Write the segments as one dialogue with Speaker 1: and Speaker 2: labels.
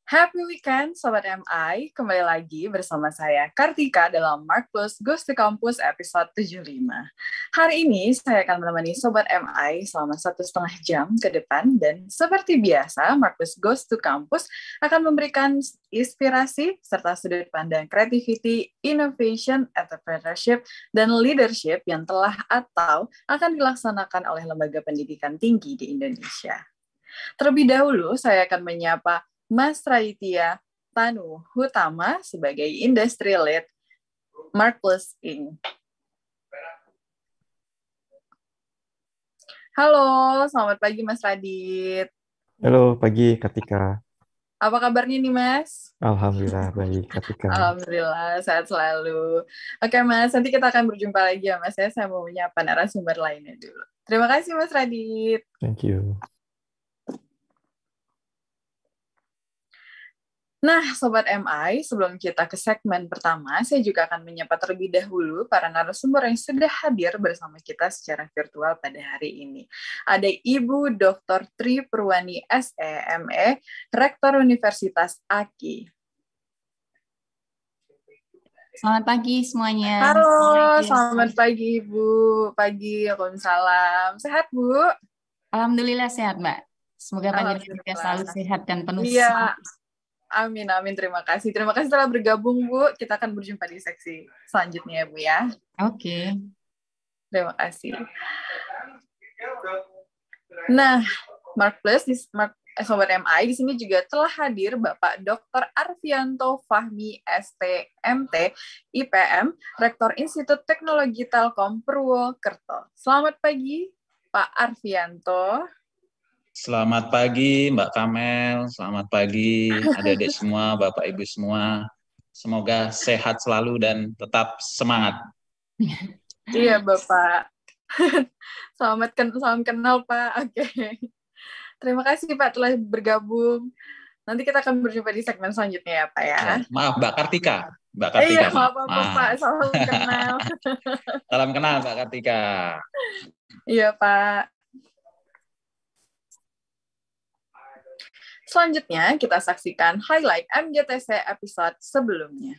Speaker 1: Happy weekend, Sobat MI. Kembali lagi bersama saya, Kartika, dalam Mark Plus Goes to Campus episode 75. Hari ini, saya akan menemani Sobat MI selama 1,5 jam ke depan, dan seperti biasa, Mark Plus Goes to Campus akan memberikan inspirasi serta sudut pandang creativity, innovation, entrepreneurship, dan leadership yang telah atau akan dilaksanakan oleh lembaga pendidikan tinggi di Indonesia. Terlebih dahulu, saya akan menyapa Mas Raditya Tanu Hutama sebagai Industry Lead Markless Inc. Halo, selamat pagi Mas Radit.
Speaker 2: Halo, pagi Kartika.
Speaker 1: Apa kabarnya nih Mas?
Speaker 2: Alhamdulillah baik Kartika.
Speaker 1: Alhamdulillah, sehat selalu. Oke Mas, nanti kita akan berjumpa lagi ya Mas. Saya mau menyapa narasumber lainnya dulu. Terima kasih Mas Radit.
Speaker 2: Thank you.
Speaker 1: Nah, Sobat MI, sebelum kita ke segmen pertama, saya juga akan menyapa terlebih dahulu para narasumber yang sudah hadir bersama kita secara virtual pada hari ini. Ada Ibu Dr. Tri Purwani SEME, Rektor Universitas AKI.
Speaker 3: Selamat pagi semuanya.
Speaker 1: Halo, selamat pagi Ibu. Pagi, Waalaikumsalam. Sehat Bu?
Speaker 3: Alhamdulillah sehat Mbak. Semoga panjenengan juga selalu sehat dan penuh
Speaker 1: Iya.
Speaker 3: semangat.
Speaker 1: Amin, amin. Terima kasih. Terima kasih telah bergabung, Bu. Kita akan berjumpa di seksi selanjutnya, Bu, ya.
Speaker 3: Oke.
Speaker 1: Terima kasih. Nah, Mark Plus, Sobat MI, di sini juga telah hadir Bapak Dr. Arfianto Fahmi STMT, IPM, Rektor Institut Teknologi Telkom Purwokerto. Selamat pagi, Pak Arfianto.
Speaker 4: Selamat pagi Mbak Kamel, selamat pagi adik-adik semua, Bapak Ibu semua. Semoga sehat selalu dan tetap semangat.
Speaker 1: Iya Bapak. Salam kenal Pak. Oke. Terima kasih Pak telah bergabung. Nanti kita akan berjumpa di segmen selanjutnya ya Pak ya.
Speaker 4: Maaf Mbak Kartika.
Speaker 1: Iya, maaf Pak. Salam kenal.
Speaker 4: Salam kenal Mbak Kartika.
Speaker 1: Iya Pak. Selanjutnya, kita saksikan highlight MGTC episode sebelumnya.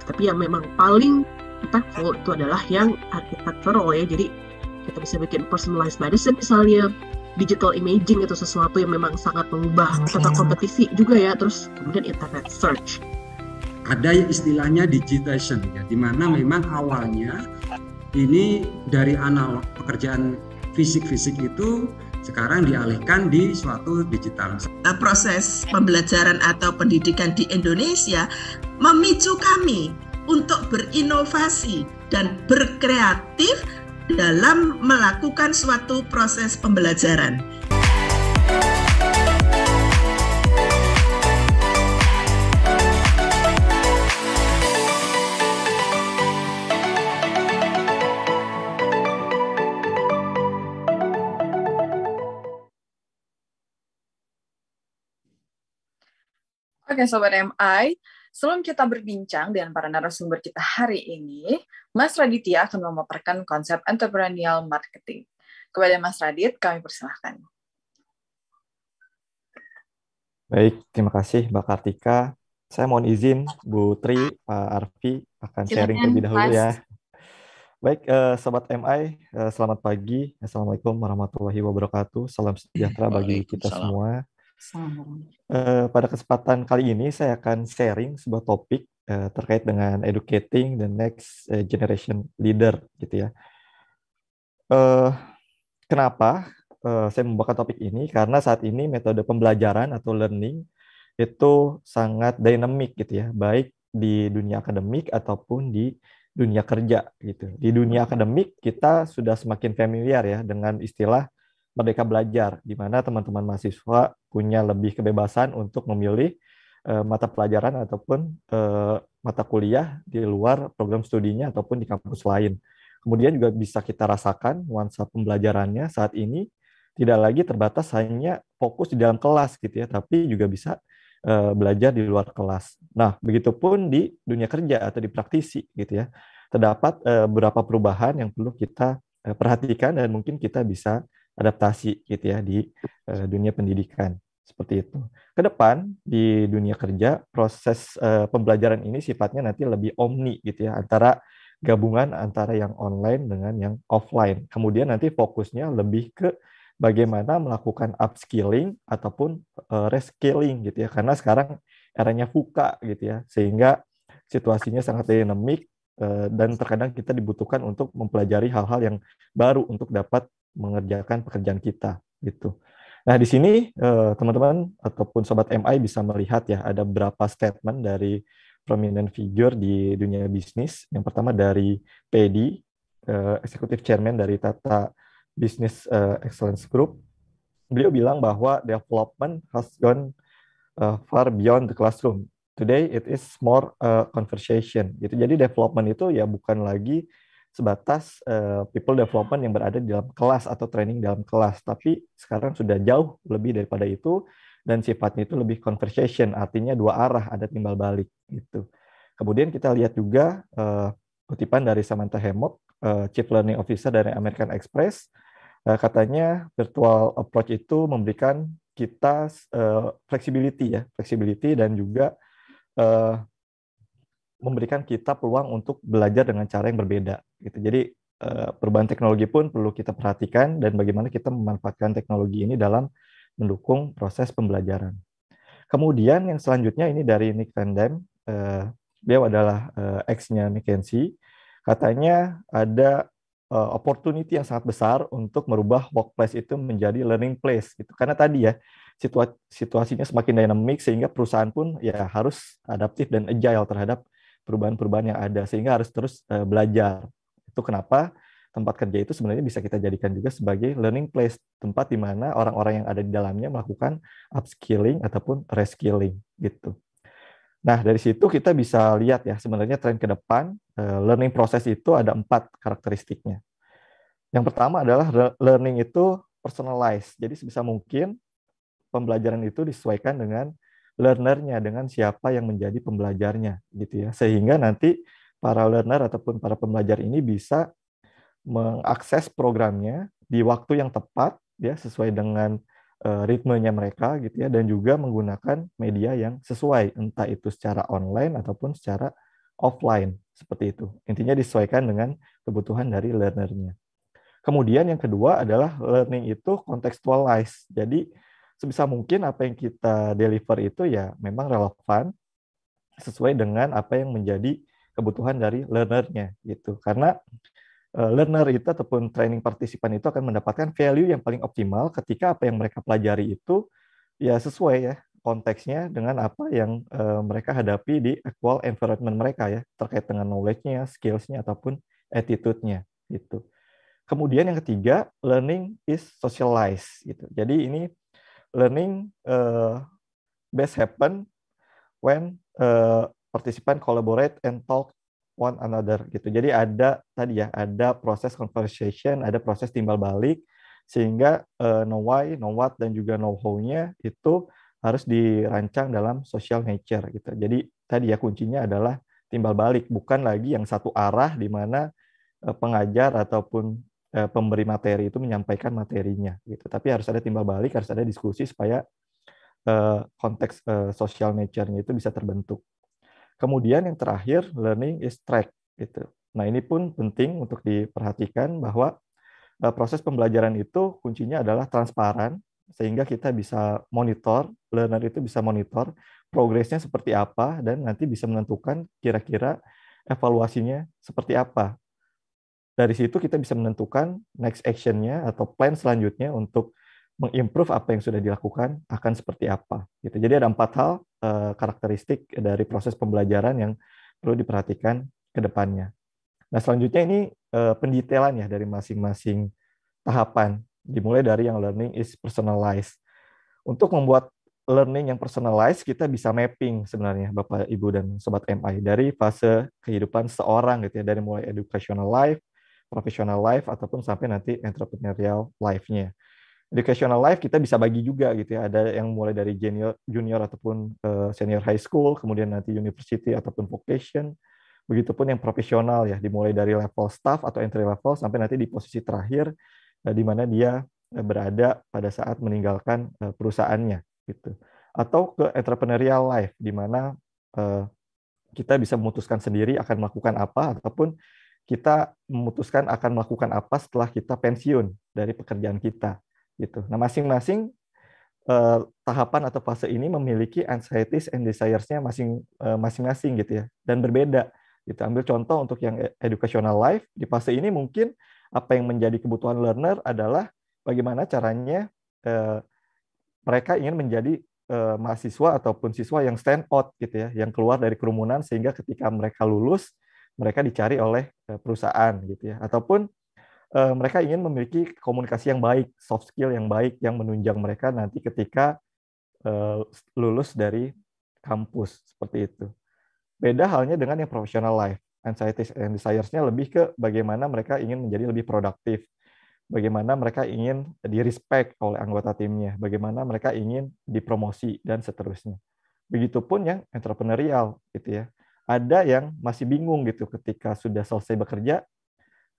Speaker 5: Tapi yang memang paling impactful itu adalah yang architectural ya. Jadi kita bisa bikin personalized medicine misalnya, digital imaging itu sesuatu yang memang sangat mengubah tata kompetisi juga ya. Terus kemudian internet search.
Speaker 6: Ada istilahnya digitization ya, di mana memang awalnya ini dari analog pekerjaan fisik-fisik itu sekarang dialihkan di suatu digital.
Speaker 7: Proses pembelajaran atau pendidikan di Indonesia memicu kami untuk berinovasi dan berkreatif dalam melakukan suatu proses pembelajaran.
Speaker 1: Oke Sobat MI, sebelum kita berbincang dengan para narasumber kita hari ini, Mas Raditya akan memaparkan konsep entrepreneurial marketing. Kepada Mas Radit, kami persilahkan.
Speaker 2: Baik, terima kasih Mbak Kartika. Saya mohon izin Bu Tri, Pak Arfi akan sharing terlebih dahulu ya. Baik, Sobat MI, selamat pagi. Assalamualaikum warahmatullahi wabarakatuh. Salam sejahtera bagi kita semua. Pada kesempatan kali ini saya akan sharing sebuah topik terkait dengan educating the next generation leader gitu ya. Kenapa saya membawakan topik ini? Karena saat ini metode pembelajaran atau learning itu sangat dynamic gitu ya, baik di dunia akademik ataupun di dunia kerja gitu. Di dunia akademik kita sudah semakin familiar ya dengan istilah Merdeka Belajar, di mana teman-teman mahasiswa punya lebih kebebasan untuk memilih mata pelajaran ataupun mata kuliah di luar program studinya ataupun di kampus lain. Kemudian juga bisa kita rasakan nuansa pembelajarannya saat ini tidak lagi terbatas hanya fokus di dalam kelas gitu ya, tapi juga bisa belajar di luar kelas. Nah, begitupun di dunia kerja atau di praktisi gitu ya. terdapat beberapa perubahan yang perlu kita perhatikan dan mungkin kita bisa adaptasi gitu ya di dunia pendidikan seperti itu. Ke depan di dunia kerja proses pembelajaran ini sifatnya nanti lebih omni gitu ya, antara gabungan antara yang online dengan yang offline. Kemudian nanti fokusnya lebih ke bagaimana melakukan upskilling ataupun reskilling gitu ya, karena sekarang eranya VUCA gitu ya, sehingga situasinya sangat dinamik dan terkadang kita dibutuhkan untuk mempelajari hal-hal yang baru untuk dapat mengerjakan pekerjaan kita gitu. Nah, di sini teman-teman ataupun sobat MI bisa melihat ya ada beberapa statement dari prominent figure di dunia bisnis. Yang pertama dari Pedi, Executive Chairman dari Tata Business Excellence Group. Beliau bilang bahwa development has gone far beyond the classroom. Today it is more conversation. Gitu. Jadi development itu ya bukan lagi sebatas people development yang berada di dalam kelas atau training dalam kelas, tapi sekarang sudah jauh lebih daripada itu dan sifatnya itu lebih conversation, artinya dua arah, ada timbal balik gitu. Kemudian kita lihat juga kutipan dari Samantha Hemmock, Chief Learning Officer dari American Express, katanya virtual approach itu memberikan kita flexibility dan juga memberikan kita peluang untuk belajar dengan cara yang berbeda gitu. Jadi perubahan teknologi pun perlu kita perhatikan dan bagaimana kita memanfaatkan teknologi ini dalam mendukung proses pembelajaran. Kemudian yang selanjutnya ini dari Nick Van Dam, beliau adalah ex-nya McKinsey. Katanya ada opportunity yang sangat besar untuk merubah workplace itu menjadi learning place gitu. Karena tadi ya situasinya semakin dynamic sehingga perusahaan pun ya harus adaptif dan agile terhadap perubahan-perubahan yang ada sehingga harus terus belajar. Itu kenapa tempat kerja itu sebenarnya bisa kita jadikan juga sebagai learning place, tempat di mana orang-orang yang ada di dalamnya melakukan upskilling ataupun reskilling gitu. Nah, dari situ kita bisa lihat ya sebenarnya tren ke depan learning proses itu ada 4 karakteristiknya. Yang pertama adalah learning itu personalized. Jadi sebisa mungkin pembelajaran itu disesuaikan dengan learner-nya, dengan siapa yang menjadi pembelajarnya gitu ya. Sehingga nanti para learner ataupun para pembelajar ini bisa mengakses programnya di waktu yang tepat ya, sesuai dengan ritmenya mereka gitu ya, dan juga menggunakan media yang sesuai, entah itu secara online ataupun secara offline seperti itu. Intinya disesuaikan dengan kebutuhan dari learner-nya. Kemudian yang kedua adalah learning itu contextualized. Jadi sebisa mungkin apa yang kita deliver itu ya memang relevan sesuai dengan apa yang menjadi kebutuhan dari learner-nya gitu. Karena learner itu ataupun training partisipan itu akan mendapatkan value yang paling optimal ketika apa yang mereka pelajari itu ya sesuai ya konteksnya dengan apa yang mereka hadapi di actual environment mereka ya, terkait dengan knowledge-nya, skills-nya ataupun attitude-nya gitu. Kemudian yang ketiga, learning is socialized gitu. Jadi ini learning best happen when participant collaborate and talk one another gitu. Jadi ada tadi ya, ada proses conversation, ada proses timbal balik sehingga know why, know what dan juga know how-nya itu harus dirancang dalam social nature gitu. Jadi tadi ya kuncinya adalah timbal balik, bukan lagi yang satu arah di mana pengajar ataupun pemberi materi itu menyampaikan materinya gitu. Tapi harus ada timbal balik, harus ada diskusi supaya konteks social nature-nya itu bisa terbentuk. Kemudian yang terakhir, learning is track gitu. Nah, ini pun penting untuk diperhatikan bahwa proses pembelajaran itu kuncinya adalah transparan sehingga kita bisa monitor, learner itu bisa monitor progresnya seperti apa dan nanti bisa menentukan kira-kira evaluasinya seperti apa. Dari situ kita bisa menentukan next action-nya atau plan selanjutnya untuk mengimprove apa yang sudah dilakukan akan seperti apa. Gitu. Jadi ada 4 hal karakteristik dari proses pembelajaran yang perlu diperhatikan ke depannya. Nah, selanjutnya ini pendetailan ya dari masing-masing tahapan. Dimulai dari yang learning is personalized. Untuk membuat learning yang personalized, kita bisa mapping sebenarnya Bapak, Ibu, dan Sobat MI dari fase kehidupan seorang gitu ya, dari mulai educational life, professional life, ataupun sampai nanti entrepreneurial life-nya. Educational life kita bisa bagi juga gitu ya, ada yang mulai dari junior ataupun senior high school, kemudian nanti university ataupun vocation, Begitupun yang profesional ya, dimulai dari level staff atau entry level sampai nanti di posisi terakhir di mana dia berada pada saat meninggalkan perusahaannya gitu. Atau ke entrepreneurial life di mana kita bisa memutuskan sendiri akan melakukan apa ataupun kita memutuskan akan melakukan apa setelah kita pensiun dari pekerjaan kita gitu. Nah, masing-masing tahapan atau fase ini memiliki anxieties and desires-nya masing-masing gitu ya, dan berbeda gitu. Ambil contoh untuk yang educational life, di fase ini mungkin apa yang menjadi kebutuhan learner adalah bagaimana caranya mereka ingin menjadi mahasiswa ataupun siswa yang stand out gitu ya, yang keluar dari kerumunan sehingga ketika mereka lulus mereka dicari oleh perusahaan gitu ya, ataupun mereka ingin memiliki komunikasi yang baik, soft skill yang baik yang menunjang mereka nanti ketika lulus dari kampus seperti itu. Beda halnya dengan yang professional life. Anxieties and desires-nya lebih ke bagaimana mereka ingin menjadi lebih produktif, bagaimana mereka ingin di-respect oleh anggota timnya, bagaimana mereka ingin dipromosi, dan seterusnya. Begitupun yang entrepreneurial gitu ya. Ada yang masih bingung gitu ketika sudah selesai bekerja,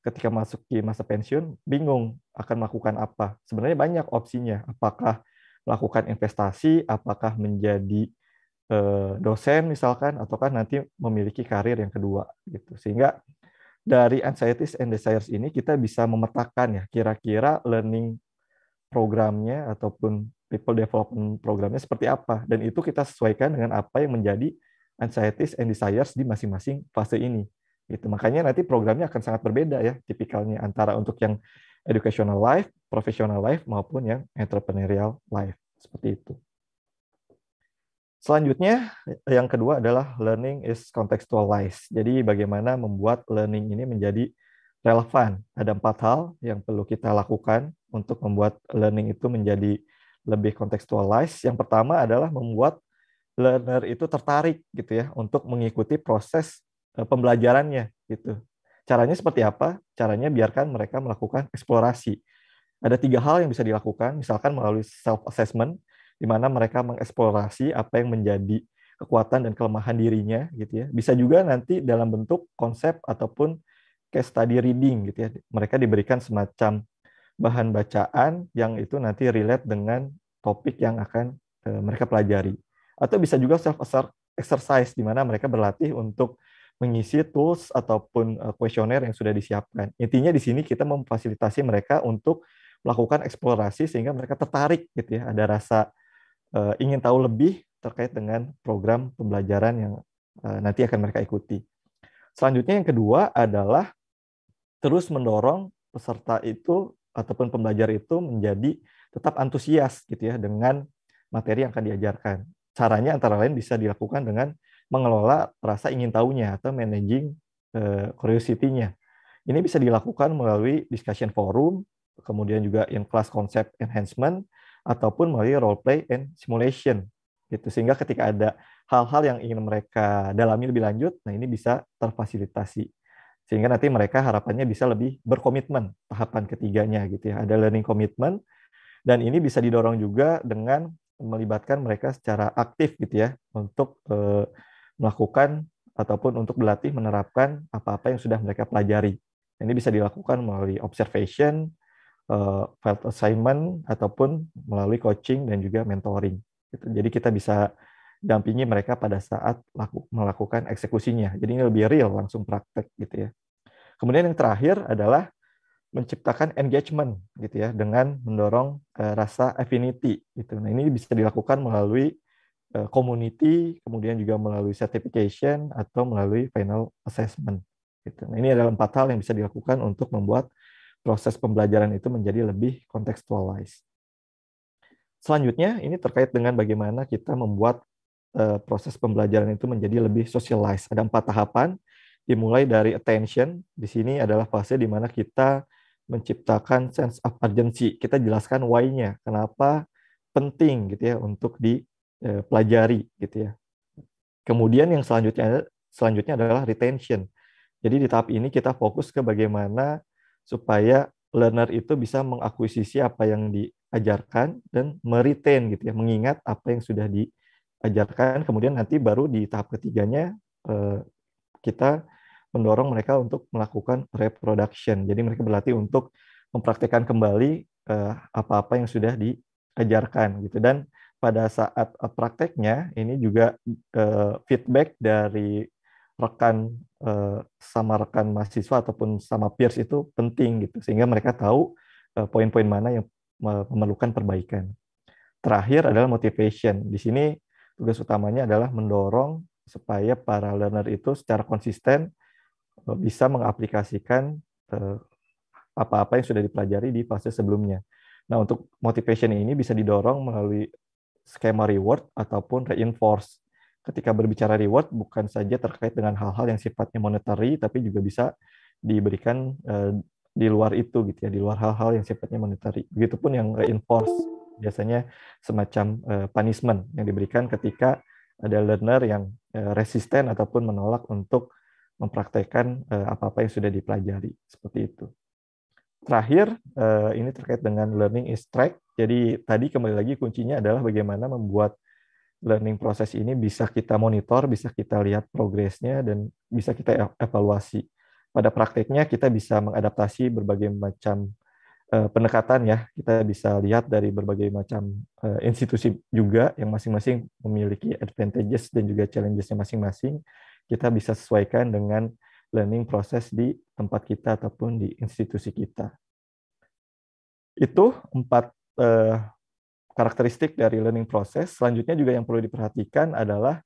Speaker 2: ketika masuk di masa pensiun, bingung akan melakukan apa. Sebenarnya banyak opsinya. Apakah melakukan investasi, apakah menjadi dosen misalkan, ataukah nanti memiliki karir yang kedua gitu. Sehingga dari anxieties and desires ini kita bisa memetakan ya kira-kira learning programnya ataupun people development programnya seperti apa, dan itu kita sesuaikan dengan apa yang menjadi anxieties and desires di masing-masing fase ini gitu. Makanya nanti programnya akan sangat berbeda ya tipikalnya antara untuk yang educational life, professional life maupun yang entrepreneurial life seperti itu. Selanjutnya, yang kedua adalah learning is contextualized. Jadi bagaimana membuat learning ini menjadi relevan. Ada 4 hal yang perlu kita lakukan untuk membuat learning itu menjadi lebih contextualized. Yang pertama adalah membuat learner itu tertarik gitu ya untuk mengikuti proses pembelajarannya gitu. Caranya seperti apa? Caranya biarkan mereka melakukan eksplorasi. Ada 3 hal yang bisa dilakukan, misalkan melalui self-assessment, di mana mereka mengeksplorasi apa yang menjadi kekuatan dan kelemahan dirinya gitu ya. Bisa juga nanti dalam bentuk konsep ataupun case study reading gitu ya. Mereka diberikan semacam bahan bacaan yang itu nanti relate dengan topik yang akan mereka pelajari. Atau bisa juga self exercise di mana mereka berlatih untuk mengisi tools ataupun kuesioner yang sudah disiapkan. Intinya di sini kita memfasilitasi mereka untuk melakukan eksplorasi sehingga mereka tertarik gitu ya. Ada rasa ingin tahu lebih terkait dengan program pembelajaran yang nanti akan mereka ikuti. Selanjutnya yang kedua adalah terus mendorong peserta itu ataupun pembelajar itu menjadi tetap antusias gitu ya dengan materi yang akan diajarkan. Caranya antara lain bisa dilakukan dengan mengelola rasa ingin tahunya atau managing curiosity-nya. Ini bisa dilakukan melalui discussion forum, kemudian juga in class concept enhancement, ataupun melalui role play and simulation gitu, sehingga ketika ada hal-hal yang ingin mereka dalami lebih lanjut, nah ini bisa terfasilitasi sehingga nanti mereka harapannya bisa lebih berkomitmen tahapan ketiganya gitu ya, ada learning commitment, dan ini bisa didorong juga dengan melibatkan mereka secara aktif gitu ya untuk melakukan ataupun untuk berlatih menerapkan apa-apa yang sudah mereka pelajari. Ini bisa dilakukan melalui observation, field assignment, ataupun melalui coaching dan juga mentoring. Jadi kita bisa dampingi mereka pada saat melakukan eksekusinya. Jadi ini lebih real, langsung praktek gitu ya. Kemudian yang terakhir adalah menciptakan engagement gitu ya dengan mendorong rasa affinity gitu. Nah ini bisa dilakukan melalui community, kemudian juga melalui certification atau melalui final assessment. Gitu. Nah ini adalah 4 hal yang bisa dilakukan untuk membuat proses pembelajaran itu menjadi lebih contextualized. Selanjutnya, ini terkait dengan bagaimana kita membuat proses pembelajaran itu menjadi lebih socialized. Ada 4 tahapan, dimulai dari attention. Di sini adalah fase di mana kita menciptakan sense of urgency. Kita jelaskan why-nya, kenapa penting gitu ya untuk dipelajari gitu ya. Kemudian yang selanjutnya adalah retention. Jadi di tahap ini kita fokus ke bagaimana supaya learner itu bisa mengakuisisi apa yang diajarkan dan meretain gitu ya, mengingat apa yang sudah diajarkan. Kemudian nanti baru di tahap ketiganya kita mendorong mereka untuk melakukan reproduction. Jadi mereka berlatih untuk mempraktikkan kembali apa-apa yang sudah diajarkan gitu. Dan pada saat prakteknya ini juga feedback dari rekan sama rekan mahasiswa ataupun sama peers itu penting gitu, sehingga mereka tahu poin-poin mana yang memerlukan perbaikan. Terakhir adalah motivation. Di sini tugas utamanya adalah mendorong supaya para learner itu secara konsisten bisa mengaplikasikan apa-apa yang sudah dipelajari di fase sebelumnya. Nah, untuk motivation ini bisa didorong melalui skema reward ataupun reinforce. Ketika berbicara reward, bukan saja terkait dengan hal-hal yang sifatnya monetary, tapi juga bisa diberikan di luar itu, gitu ya, di luar hal-hal yang sifatnya monetary. Begitupun yang reinforce, biasanya semacam punishment yang diberikan ketika ada learner yang resisten ataupun menolak untuk mempraktekkan apa-apa yang sudah dipelajari, seperti itu. Terakhir, ini terkait dengan learning is track. Jadi tadi kembali lagi kuncinya adalah bagaimana membuat learning proses ini bisa kita monitor, bisa kita lihat progresnya, dan bisa kita evaluasi. Pada prakteknya kita bisa mengadaptasi berbagai macam pendekatan ya. Kita bisa lihat dari berbagai macam institusi juga yang masing-masing memiliki advantages dan juga challenges-nya masing-masing. Kita bisa sesuaikan dengan learning proses di tempat kita ataupun di institusi kita. Itu 4 karakteristik dari learning process. Selanjutnya juga yang perlu diperhatikan adalah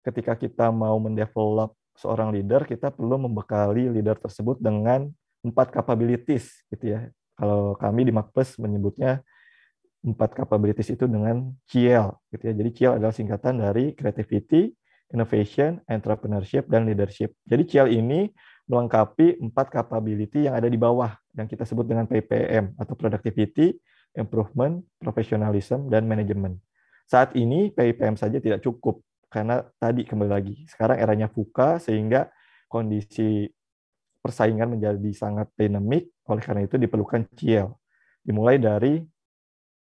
Speaker 2: ketika kita mau mendevelop seorang leader, kita perlu membekali leader tersebut dengan 4 capabilities, gitu ya. Kalau kami di Makpes menyebutnya 4 capabilities itu dengan CIEL, gitu ya. Jadi CIEL adalah singkatan dari Creativity, Innovation, Entrepreneurship, dan Leadership. Jadi CIEL ini melengkapi 4 capability yang ada di bawah, yang kita sebut dengan PPM, atau Productivity, Improvement, Professionalism, dan Management. Saat ini PIPM saja tidak cukup, karena tadi kembali lagi, sekarang eranya VUCA, sehingga kondisi persaingan menjadi sangat dinamik, oleh karena itu diperlukan CIEL. Dimulai dari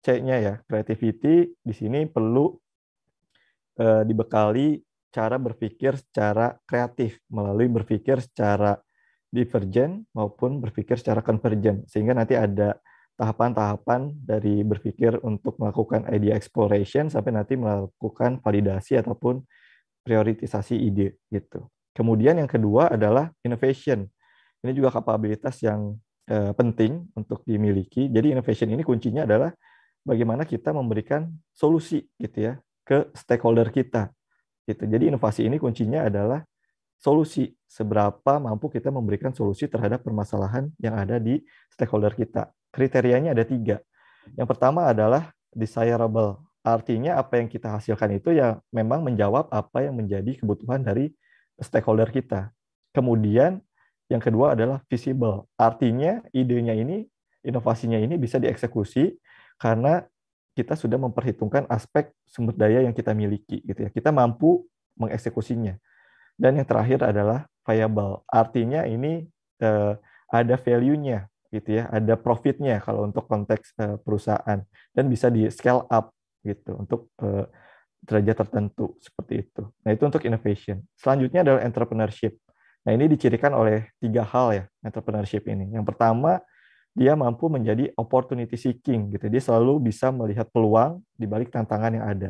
Speaker 2: C-nya ya, Creativity, di sini perlu dibekali cara berpikir secara kreatif, melalui berpikir secara divergent maupun berpikir secara convergent, sehingga nanti ada tahapan-tahapan dari berpikir untuk melakukan idea exploration sampai nanti melakukan validasi ataupun prioritisasi ide gitu. Kemudian yang kedua adalah innovation. Ini juga kapabilitas yang penting untuk dimiliki. Jadi innovation ini kuncinya adalah bagaimana kita memberikan solusi gitu ya ke stakeholder kita. Gitu. Jadi inovasi ini kuncinya adalah solusi, seberapa mampu kita memberikan solusi terhadap permasalahan yang ada di stakeholder kita. Kriterianya ada 3. Yang pertama adalah desirable. Artinya apa yang kita hasilkan itu ya memang menjawab apa yang menjadi kebutuhan dari stakeholder kita. Kemudian yang kedua adalah visible. Artinya idenya ini, inovasinya ini bisa dieksekusi karena kita sudah memperhitungkan aspek sumber daya yang kita miliki gitu ya. Kita mampu mengeksekusinya. Dan yang terakhir adalah viable. Artinya ini ada value-nya gitu ya, ada profit-nya kalau untuk konteks perusahaan, dan bisa di scale up gitu untuk derajat tertentu seperti itu. Nah, itu untuk innovation. Selanjutnya adalah entrepreneurship. Nah, ini dicirikan oleh 3 hal ya, entrepreneurship ini. Yang pertama, dia mampu menjadi opportunity seeking gitu. Dia selalu bisa melihat peluang di balik tantangan yang ada.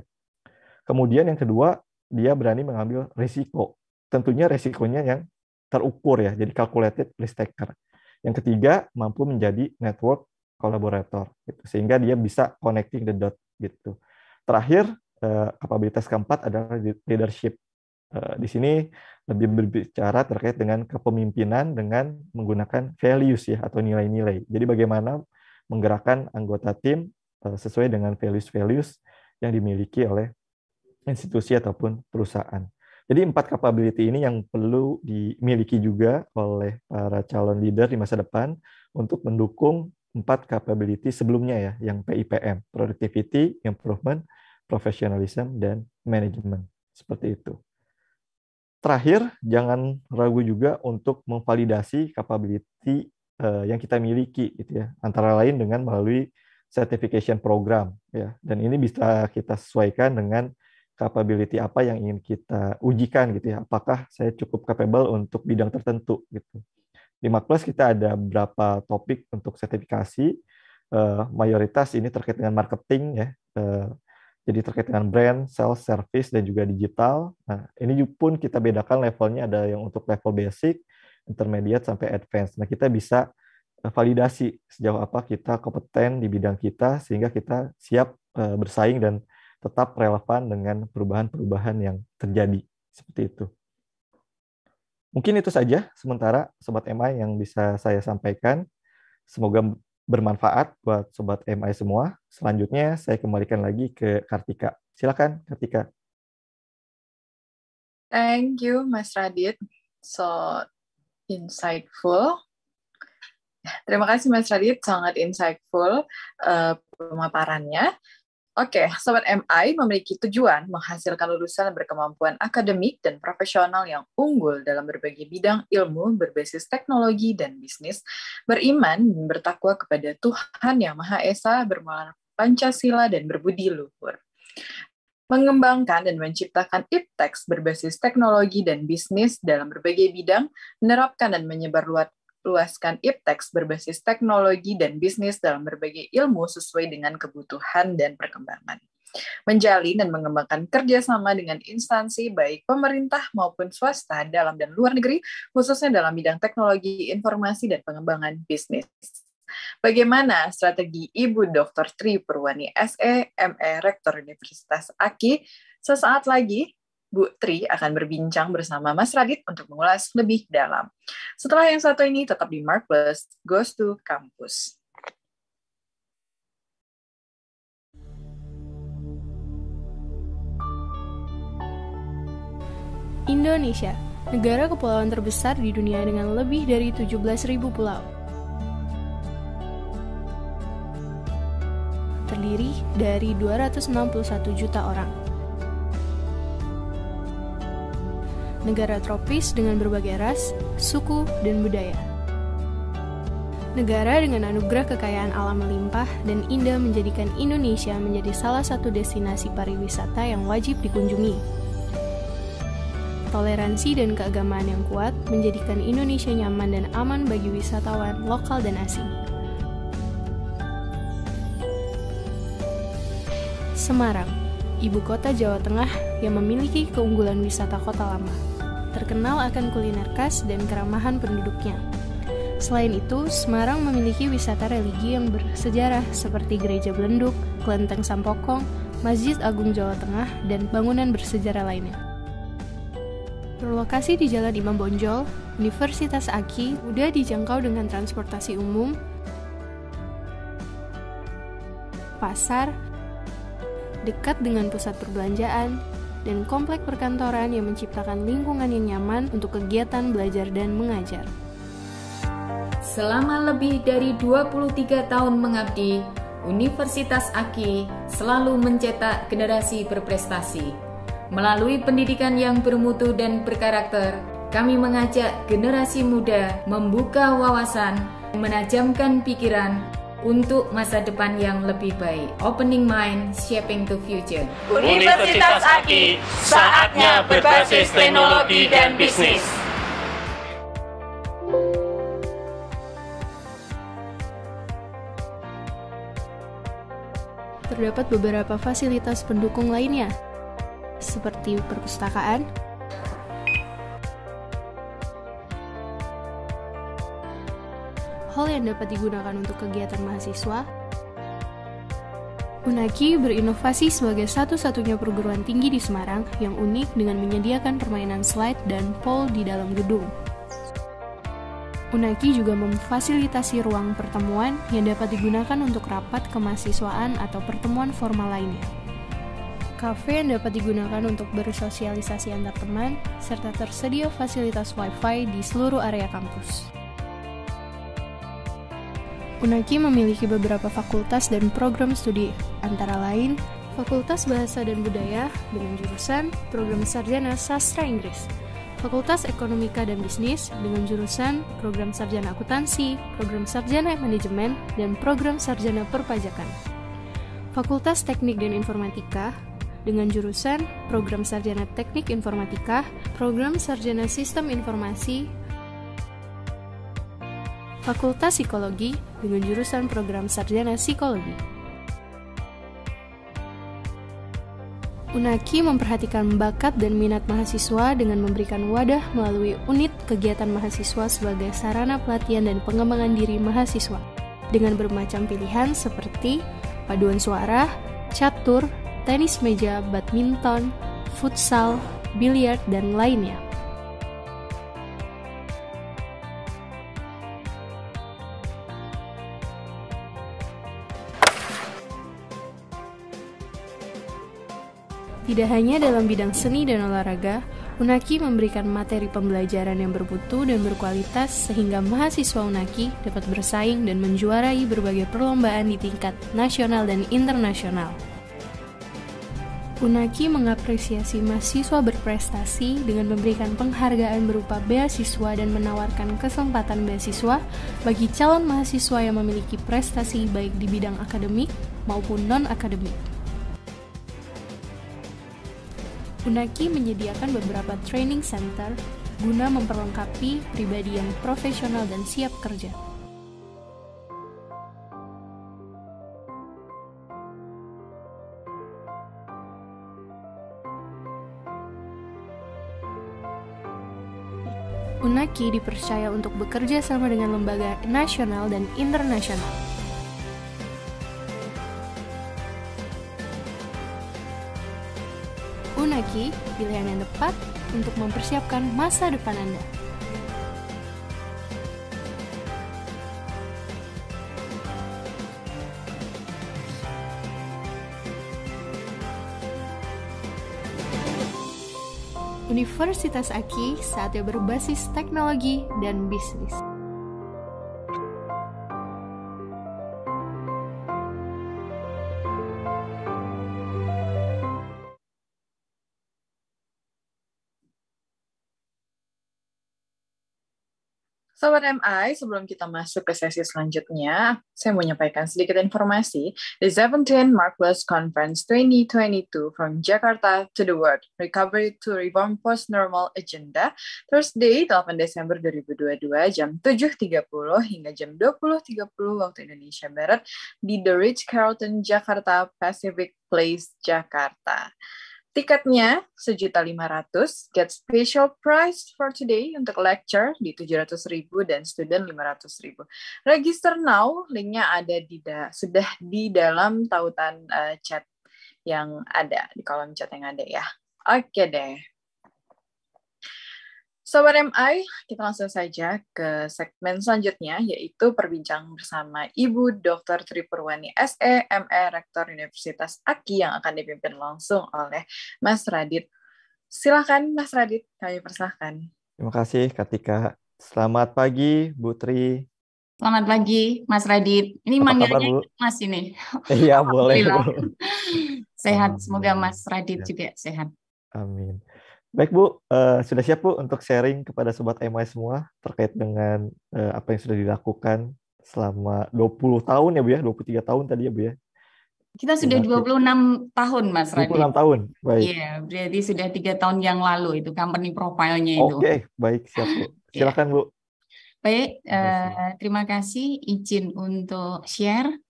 Speaker 2: Kemudian yang kedua, dia berani mengambil risiko. Tentunya risikonya yang terukur ya, jadi calculated risk taker. Yang ketiga, mampu menjadi network collaborator gitu, sehingga dia bisa connecting the dot gitu. Terakhir, kapabilitas keempat adalah leadership. Di sini lebih berbicara terkait dengan kepemimpinan dengan menggunakan values ya, atau nilai-nilai. Jadi bagaimana menggerakkan anggota tim sesuai dengan values-values yang dimiliki oleh institusi ataupun perusahaan. Jadi 4 capability ini yang perlu dimiliki juga oleh para calon leader di masa depan untuk mendukung 4 capability sebelumnya ya, yang PIPM, Productivity, Improvement, Professionalism, dan Management. Seperti itu. Terakhir, jangan ragu juga untuk memvalidasi capability yang kita miliki gitu ya, antara lain dengan melalui certification program ya, dan ini bisa kita sesuaikan dengan capability apa yang ingin kita ujikan gitu ya. Apakah saya cukup capable untuk bidang tertentu gitu. Di Marketplace kita ada beberapa topik untuk sertifikasi. Mayoritas ini terkait dengan marketing ya. Jadi terkait dengan brand, sales, service, dan juga digital. Nah, ini pun kita bedakan levelnya, ada yang untuk level basic, intermediate, sampai advance. Nah, kita bisa validasi sejauh apa kita kompeten di bidang kita, sehingga kita siap bersaing dan tetap relevan dengan perubahan-perubahan yang terjadi. Seperti itu. Mungkin itu saja sementara Sobat MI yang bisa saya sampaikan. Semoga bermanfaat buat Sobat MI semua. Selanjutnya saya kembalikan lagi ke Kartika. Silakan, Kartika.
Speaker 1: Thank you, Mas Radit. So insightful. Terima kasih, Mas Radit. Sangat insightful pemaparannya. Oke, Sobat MI memiliki tujuan menghasilkan lulusan berkemampuan akademik dan profesional yang unggul dalam berbagai bidang ilmu berbasis teknologi dan bisnis, beriman dan bertakwa kepada Tuhan Yang Maha Esa, bermoral Pancasila, dan berbudi luhur. Mengembangkan dan menciptakan iptex berbasis teknologi dan bisnis dalam berbagai bidang, menerapkan dan menyebarluaskan iptex berbasis teknologi dan bisnis dalam berbagai ilmu sesuai dengan kebutuhan dan perkembangan. Menjalin dan mengembangkan kerjasama dengan instansi baik pemerintah maupun swasta dalam dan luar negeri, khususnya dalam bidang teknologi, informasi, dan pengembangan bisnis. Bagaimana strategi Ibu Dr. Tri Purwani SE, ME, Rektor Universitas AKI? Sesaat lagi, Bu Tri akan berbincang bersama Mas Radit untuk mengulas lebih dalam. Setelah yang satu ini, tetap di Marketplace Goes to Campus.
Speaker 8: Indonesia, negara kepulauan terbesar di dunia dengan lebih dari 17.000 pulau. Terdiri dari 261 juta orang. Negara tropis dengan berbagai ras, suku, dan budaya. Negara dengan anugerah kekayaan alam melimpah dan indah menjadikan Indonesia menjadi salah satu destinasi pariwisata yang wajib dikunjungi. Toleransi dan keagamaan yang kuat menjadikan Indonesia nyaman dan aman bagi wisatawan lokal dan asing. Semarang, ibu kota Jawa Tengah yang memiliki keunggulan wisata kota lama, terkenal akan kuliner khas dan keramahan penduduknya. Selain itu, Semarang memiliki wisata religi yang bersejarah seperti Gereja Belenduk, Kelenteng Sampokong, Masjid Agung Jawa Tengah, dan bangunan bersejarah lainnya. Berlokasi di Jalan Imam Bonjol, Universitas AKI mudah dijangkau dengan transportasi umum, pasar, dekat dengan pusat perbelanjaan, dan komplek perkantoran yang menciptakan lingkungan yang nyaman untuk kegiatan belajar dan mengajar.
Speaker 9: Selama lebih dari 23 tahun mengabdi, Universitas AKI selalu mencetak generasi berprestasi. Melalui pendidikan yang bermutu dan berkarakter, kami mengajak generasi muda membuka wawasan, menajamkan pikiran, untuk masa depan yang lebih baik. Opening mind, shaping the future.
Speaker 10: Universitas AKI, saatnya berbasis teknologi dan bisnis.
Speaker 8: Terdapat beberapa fasilitas pendukung lainnya, seperti perpustakaan, hal yang dapat digunakan untuk kegiatan mahasiswa. Unaki berinovasi sebagai satu-satunya perguruan tinggi di Semarang yang unik dengan menyediakan permainan slide dan pole di dalam gedung. Unaki juga memfasilitasi ruang pertemuan yang dapat digunakan untuk rapat kemahasiswaan atau pertemuan formal lainnya. Kafe yang dapat digunakan untuk bersosialisasi antar teman, serta tersedia fasilitas Wi-Fi di seluruh area kampus. Unaki memiliki beberapa fakultas dan program studi, antara lain Fakultas Bahasa dan Budaya dengan jurusan Program Sarjana Sastra Inggris, Fakultas Ekonomika dan Bisnis dengan jurusan Program Sarjana Akuntansi, Program Sarjana Manajemen, dan Program Sarjana Perpajakan, Fakultas Teknik dan Informatika, dengan jurusan Program Sarjana Teknik Informatika, Program Sarjana Sistem Informasi, Fakultas Psikologi dengan jurusan Program Sarjana Psikologi. UNAKI memperhatikan bakat dan minat mahasiswa dengan memberikan wadah melalui unit kegiatan mahasiswa sebagai sarana pelatihan dan pengembangan diri mahasiswa dengan bermacam pilihan seperti paduan suara, catur, tenis meja, badminton, futsal, biliar, dan lainnya. Tidak hanya dalam bidang seni dan olahraga, UNAKI memberikan materi pembelajaran yang bermutu dan berkualitas sehingga mahasiswa UNAKI dapat bersaing dan menjuarai berbagai perlombaan di tingkat nasional dan internasional. UNAKI mengapresiasi mahasiswa berprestasi dengan memberikan penghargaan berupa beasiswa dan menawarkan kesempatan beasiswa bagi calon mahasiswa yang memiliki prestasi baik di bidang akademik maupun non-akademik. UNAKI menyediakan beberapa training center guna memperlengkapi pribadi yang profesional dan siap kerja. UNAKI dipercaya untuk bekerja sama dengan lembaga nasional dan internasional. UNAKI, pilihan yang tepat untuk mempersiapkan masa depan Anda. Universitas AKI saatnya berbasis teknologi dan bisnis.
Speaker 1: Sobat MI, sebelum kita masuk ke sesi selanjutnya, saya mau menyampaikan sedikit informasi. The 17th Marquess Conference 2022 from Jakarta to the World, Recovery to Reform Post-Normal Agenda, Thursday 8 Desember 2022, jam 7.30 hingga jam 20.30 waktu Indonesia Barat di The Ritz-Carlton Jakarta Pacific Place, Jakarta. Tiketnya Rp1.500.000, get special price for today untuk lecture di Rp700.000 dan student Rp500.000. Register now, linknya ada sudah di dalam tautan chat yang ada, di kolom chat yang ada ya. Oke deh. Sobat MI, kita langsung saja ke segmen selanjutnya, yaitu perbincang bersama Ibu Dr. Tri Purwani SE, ME, Rektor Universitas AKI yang akan dipimpin langsung oleh Mas Radit. Silakan Mas Radit, kami persilahkan.
Speaker 2: Terima kasih Kartika. Selamat pagi Bu Tri.
Speaker 3: Selamat pagi Mas Radit. Ini manggilnya Mas ini.
Speaker 2: Iya boleh.
Speaker 3: Sehat, semoga Mas Radit juga sehat.
Speaker 2: Amin. Baik Bu, sudah siap Bu untuk sharing kepada Sobat MI semua terkait dengan apa yang sudah dilakukan selama 20 tahun ya Bu ya, 23 tahun tadi ya Bu ya?
Speaker 3: Kita sudah 26 tahun Mas Radit.
Speaker 2: 26 tahun, baik.
Speaker 3: Iya, berarti sudah 3 tahun yang lalu itu company profile-nya itu.
Speaker 2: Oke, baik siap Bu. Silakan Bu.
Speaker 3: Baik, terima kasih izin untuk share.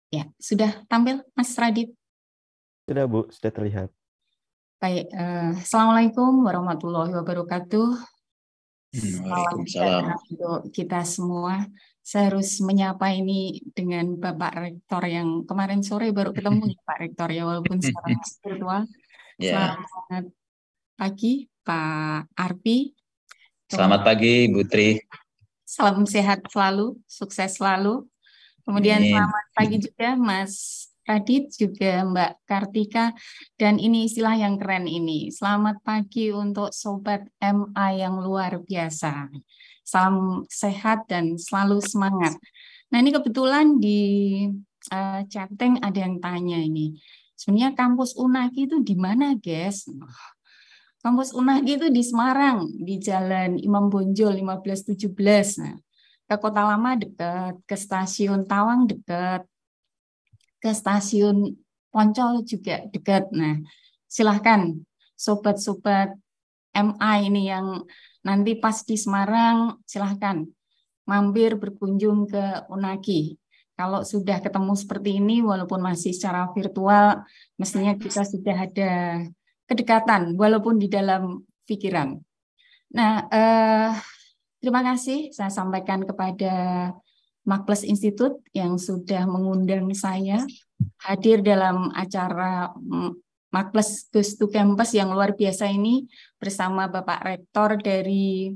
Speaker 3: Ya, sudah tampil Mas Radit?
Speaker 2: Sudah Bu, sudah terlihat.
Speaker 3: Baik, Assalamualaikum warahmatullahi wabarakatuh.
Speaker 4: Waalaikumsalam.
Speaker 3: Untuk kita semua, saya harus menyapa ini dengan Bapak Rektor yang kemarin sore baru ketemu Pak Rektor ya, walaupun secara virtual. Selamat pagi Pak Arpi.
Speaker 4: Selamat pagi Bu Tri.
Speaker 3: Salam sehat selalu, sukses selalu. Kemudian selamat pagi juga Mas Radit, juga Mbak Kartika. Dan ini istilah yang keren ini. Selamat pagi untuk Sobat MI yang luar biasa. Salam sehat dan selalu semangat. Nah ini kebetulan di chatting ada yang tanya ini. Sebenarnya kampus UNAKI itu di mana guys? Kampus Unagi itu di Semarang, di Jalan Imam Bonjol 1517. Nah, ke Kota Lama dekat, ke Stasiun Tawang dekat, ke Stasiun Poncol juga dekat. Nah, silahkan sobat-sobat MI ini yang nanti pas di Semarang, silahkan mampir berkunjung ke Unagi. Kalau sudah ketemu seperti ini, walaupun masih secara virtual, mestinya kita sudah ada kedekatan, walaupun di dalam pikiran. Nah, terima kasih saya sampaikan kepada Markplus Institute yang sudah mengundang saya hadir dalam acara Markplus Goes to Campus yang luar biasa ini bersama Bapak Rektor dari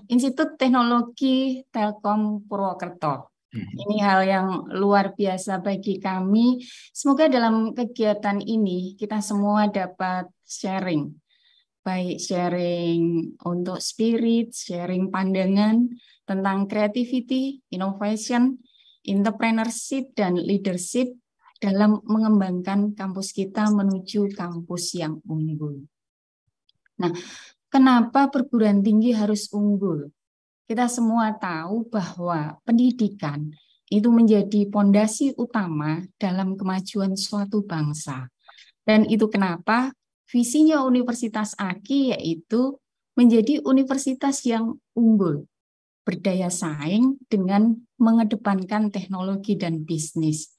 Speaker 3: Institut Teknologi Telkom Purwokerto. Ini hal yang luar biasa bagi kami. Semoga dalam kegiatan ini kita semua dapat sharing. Baik sharing untuk spirit, sharing pandangan tentang creativity, innovation, entrepreneurship, dan leadership dalam mengembangkan kampus kita menuju kampus yang unggul. Nah, kenapa perguruan tinggi harus unggul? Kita semua tahu bahwa pendidikan itu menjadi pondasi utama dalam kemajuan suatu bangsa. Dan itu kenapa visinya Universitas AKI yaitu menjadi universitas yang unggul, berdaya saing dengan mengedepankan teknologi dan bisnis.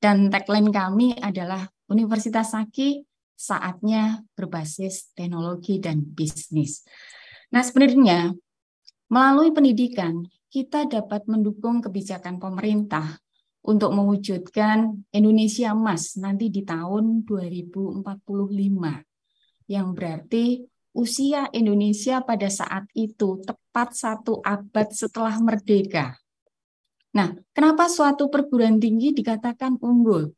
Speaker 3: Dan tagline kami adalah Universitas AKI saatnya berbasis teknologi dan bisnis. Nah, sebenarnya melalui pendidikan, kita dapat mendukung kebijakan pemerintah untuk mewujudkan Indonesia Emas nanti di tahun 2045, yang berarti usia Indonesia pada saat itu tepat 1 abad setelah merdeka. Nah, kenapa suatu perguruan tinggi dikatakan unggul?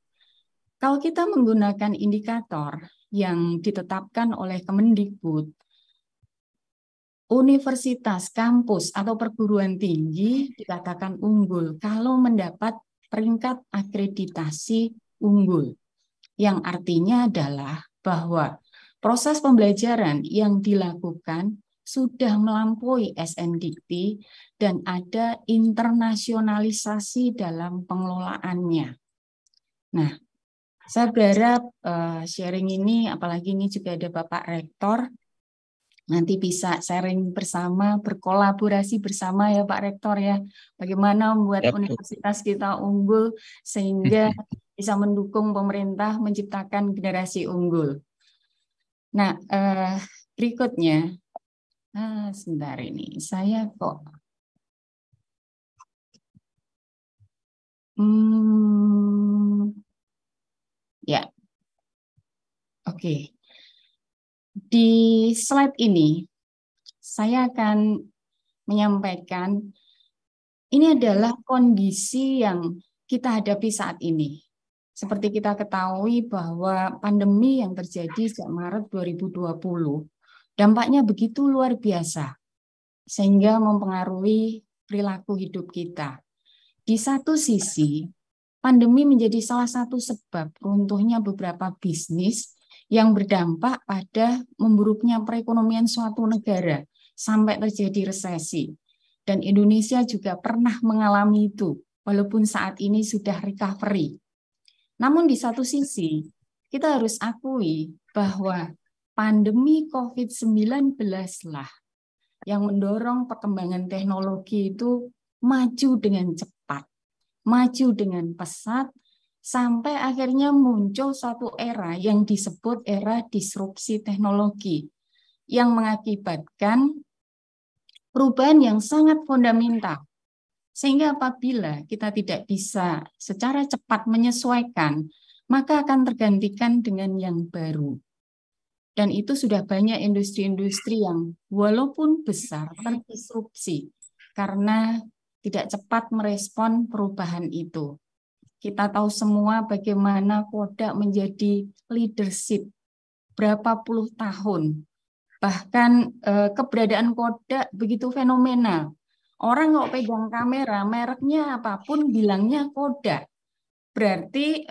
Speaker 3: Kalau kita menggunakan indikator yang ditetapkan oleh Kemendikbud, universitas, kampus, atau perguruan tinggi dikatakan unggul kalau mendapat peringkat akreditasi unggul. Yang artinya adalah bahwa proses pembelajaran yang dilakukan sudah melampaui SNDikti dan ada internasionalisasi dalam pengelolaannya. Nah, saya berharap sharing ini, apalagi ini juga ada Bapak Rektor, nanti bisa sharing bersama, berkolaborasi bersama ya Pak Rektor ya. Bagaimana membuat universitas kita unggul sehingga bisa mendukung pemerintah menciptakan generasi unggul. Nah, berikutnya, sebentar ini, saya kok ya, oke. Di slide ini, saya akan menyampaikan ini adalah kondisi yang kita hadapi saat ini. Seperti kita ketahui bahwa pandemi yang terjadi sejak Maret 2020, dampaknya begitu luar biasa, sehingga mempengaruhi perilaku hidup kita. Di satu sisi, pandemi menjadi salah satu sebab runtuhnya beberapa bisnis yang berdampak pada memburuknya perekonomian suatu negara sampai terjadi resesi. Dan Indonesia juga pernah mengalami itu, walaupun saat ini sudah recovery. Namun di satu sisi, kita harus akui bahwa pandemi COVID-19 lah yang mendorong perkembangan teknologi itu maju dengan cepat, maju dengan pesat, sampai akhirnya muncul suatu era yang disebut era disrupsi teknologi yang mengakibatkan perubahan yang sangat fundamental. Sehingga apabila kita tidak bisa secara cepat menyesuaikan, maka akan tergantikan dengan yang baru. Dan itu sudah banyak industri-industri yang walaupun besar terdisrupsi karena tidak cepat merespon perubahan itu. Kita tahu semua bagaimana Kodak menjadi leadership berapa puluh tahun. Bahkan keberadaan Kodak begitu fenomenal. Orang kok pegang kamera, mereknya apapun bilangnya Kodak. Berarti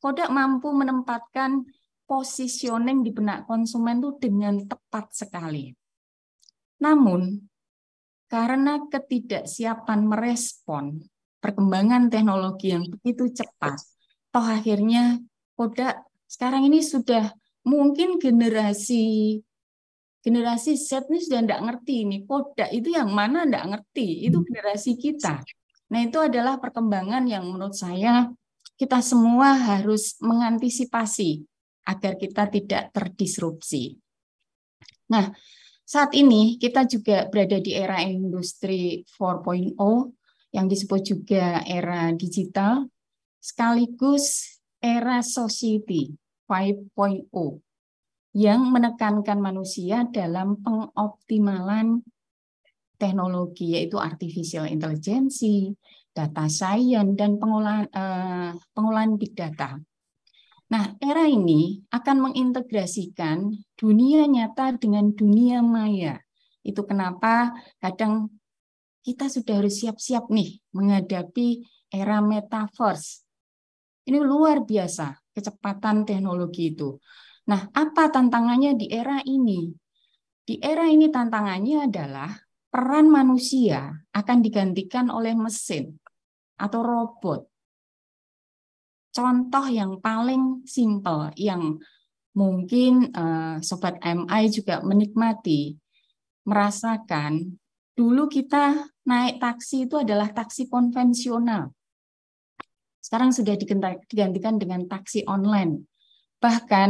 Speaker 3: Kodak mampu menempatkan positioning di benak konsumen itu dengan tepat sekali. Namun, karena ketidaksiapan merespon perkembangan teknologi yang begitu cepat, toh akhirnya Kodak sekarang ini sudah mungkin generasi Z ini sudah tidak ngerti ini Kodak itu yang mana, tidak ngerti, itu generasi kita. Nah, itu adalah perkembangan yang menurut saya kita semua harus mengantisipasi agar kita tidak terdisrupsi. Nah, saat ini kita juga berada di era industri 4.0 yang disebut juga era digital, sekaligus era society 5.0 yang menekankan manusia dalam pengoptimalan teknologi, yaitu artificial intelligence, data science, dan pengolahan big data. Nah, era ini akan mengintegrasikan dunia nyata dengan dunia maya. Itu kenapa kadang kita sudah harus siap-siap nih menghadapi era metaverse. Ini luar biasa kecepatan teknologi itu. Nah, apa tantangannya di era ini? Di era ini tantangannya adalah peran manusia akan digantikan oleh mesin atau robot. Contoh yang paling simpel yang mungkin Sobat MI juga menikmati, merasakan, dulu kita naik taksi itu adalah taksi konvensional. Sekarang sudah digantikan dengan taksi online. Bahkan,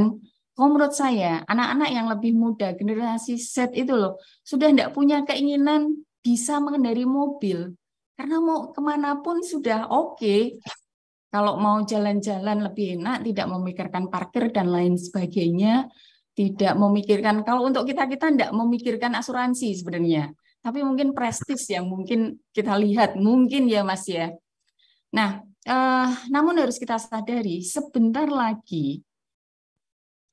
Speaker 3: menurut saya, anak-anak yang lebih muda, generasi Z itu loh, sudah tidak punya keinginan bisa mengendarai mobil. Karena mau kemanapun sudah oke. Kalau mau jalan-jalan lebih enak, tidak memikirkan parkir dan lain sebagainya, tidak memikirkan, kalau untuk kita-kita tidak memikirkan asuransi sebenarnya. Tapi mungkin prestis yang mungkin kita lihat, mungkin ya Mas ya. Nah, namun harus kita sadari, sebentar lagi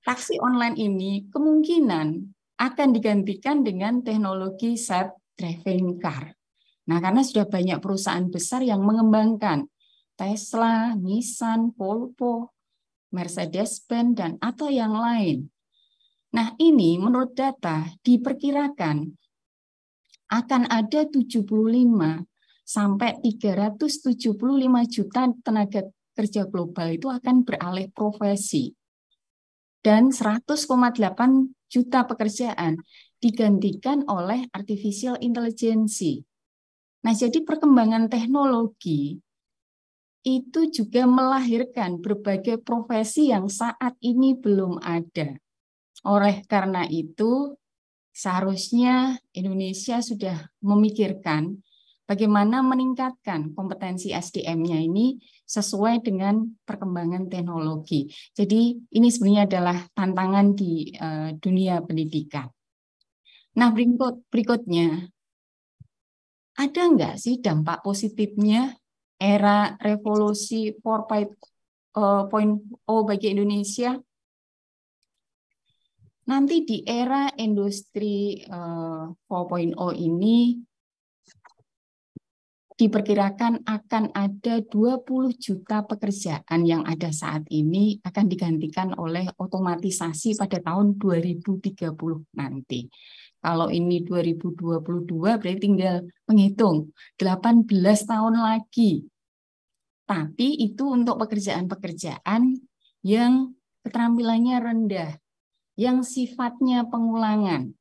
Speaker 3: taksi online ini kemungkinan akan digantikan dengan teknologi self-driving car. Nah, karena sudah banyak perusahaan besar yang mengembangkan Tesla, Nissan, Volvo, Mercedes-Benz, dan atau yang lain. Nah, ini menurut data diperkirakan akan ada 75 sampai 375 juta tenaga kerja global itu akan beralih profesi. Dan 100,8 juta pekerjaan digantikan oleh artificial intelligence. Nah, jadi perkembangan teknologi itu juga melahirkan berbagai profesi yang saat ini belum ada. Oleh karena itu, seharusnya Indonesia sudah memikirkan bagaimana meningkatkan kompetensi SDM-nya ini sesuai dengan perkembangan teknologi. Jadi ini sebenarnya adalah tantangan di dunia pendidikan. Nah, berikutnya, ada nggak sih dampak positifnya era revolusi 4.0 bagi Indonesia? Nanti di era industri 4.0 ini diperkirakan akan ada 20 juta pekerjaan yang ada saat ini akan digantikan oleh otomatisasi pada tahun 2030 nanti. Kalau ini 2022 berarti tinggal menghitung 18 tahun lagi. Tapi itu untuk pekerjaan-pekerjaan yang keterampilannya rendah, yang sifatnya pengulangan.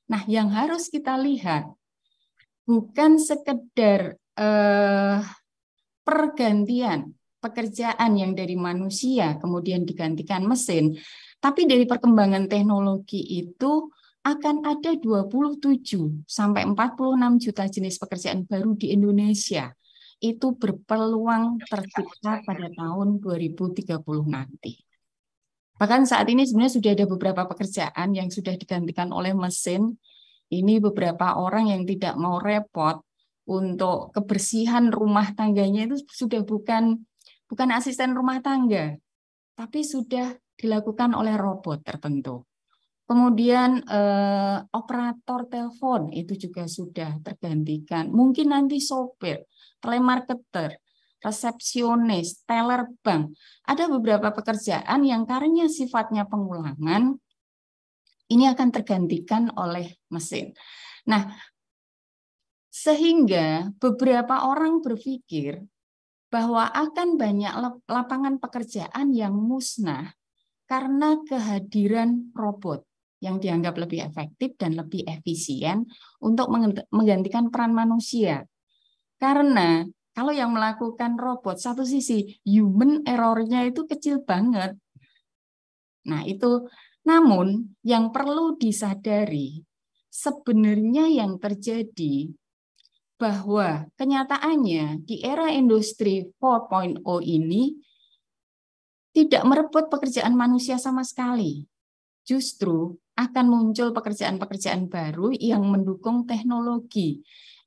Speaker 3: Nah, yang harus kita lihat bukan sekedar pergantian pekerjaan yang dari manusia kemudian digantikan mesin, tapi dari perkembangan teknologi itu akan ada 27 sampai 46 juta jenis pekerjaan baru di Indonesia. Itu berpeluang tercipta pada tahun 2030 nanti. Bahkan saat ini sebenarnya sudah ada beberapa pekerjaan yang sudah digantikan oleh mesin. Ini beberapa orang yang tidak mau repot untuk kebersihan rumah tangganya itu sudah bukan asisten rumah tangga, tapi sudah dilakukan oleh robot tertentu. Kemudian operator telepon itu juga sudah tergantikan. Mungkin nanti sopir, telemarketer, resepsionis, teller bank. Ada beberapa pekerjaan yang karena sifatnya pengulangan, ini akan tergantikan oleh mesin. Nah, sehingga beberapa orang berpikir bahwa akan banyak lapangan pekerjaan yang musnah karena kehadiran robot yang dianggap lebih efektif dan lebih efisien untuk menggantikan peran manusia. Karena kalau yang melakukan robot, satu sisi human error-nya itu kecil banget. Nah, itu namun yang perlu disadari sebenarnya yang terjadi bahwa kenyataannya di era industri 4.0 ini tidak merebut pekerjaan manusia sama sekali. Justru akan muncul pekerjaan-pekerjaan baru yang mendukung teknologi.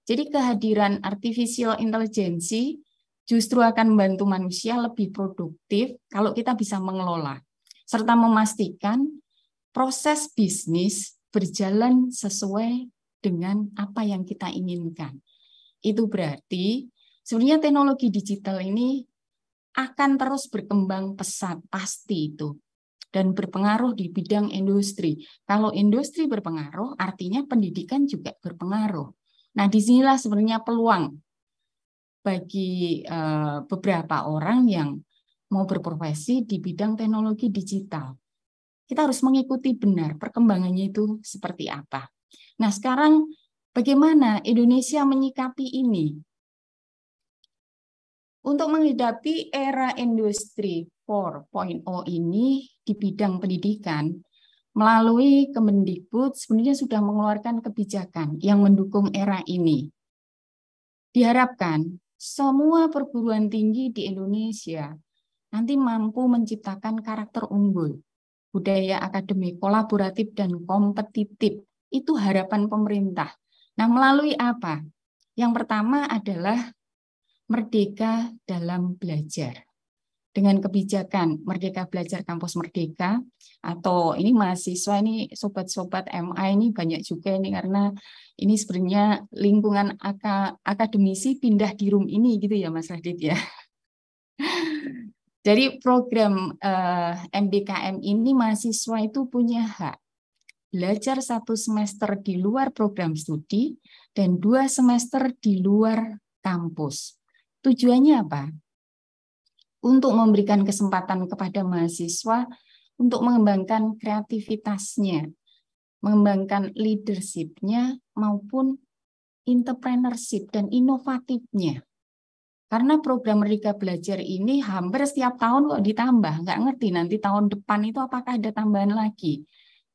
Speaker 3: Jadi kehadiran artificial intelligence justru akan membantu manusia lebih produktif kalau kita bisa mengelola, serta memastikan proses bisnis berjalan sesuai dengan apa yang kita inginkan. Itu berarti sebenarnya teknologi digital ini akan terus berkembang pesat, pasti itu. Dan berpengaruh di bidang industri. Kalau industri berpengaruh, artinya pendidikan juga berpengaruh. Nah, disinilah sebenarnya peluang bagi beberapa orang yang mau berprofesi di bidang teknologi digital. Kita harus mengikuti benar perkembangannya itu seperti apa. Nah, sekarang bagaimana Indonesia menyikapi ini? Untuk menghadapi era industri 4.0 ini di bidang pendidikan, melalui Kemendikbud sebenarnya sudah mengeluarkan kebijakan yang mendukung era ini. Diharapkan semua perguruan tinggi di Indonesia nanti mampu menciptakan karakter unggul, budaya akademik kolaboratif dan kompetitif. Itu harapan pemerintah. Nah, melalui apa? Yang pertama adalah Merdeka dalam belajar. Dengan kebijakan Merdeka Belajar Kampus Merdeka, atau ini mahasiswa ini sobat-sobat MA ini banyak juga ini karena ini sebenarnya lingkungan akademisi pindah di room ini gitu ya Mas Radit ya. Jadi program MBKM ini mahasiswa itu punya hak belajar 1 semester di luar program studi dan 2 semester di luar kampus. Tujuannya apa? Untuk memberikan kesempatan kepada mahasiswa untuk mengembangkan kreativitasnya, mengembangkan leadership-nya maupun entrepreneurship dan inovatifnya. Karena program Merdeka Belajar ini hampir setiap tahun kok ditambah, nggak ngerti nanti tahun depan itu apakah ada tambahan lagi.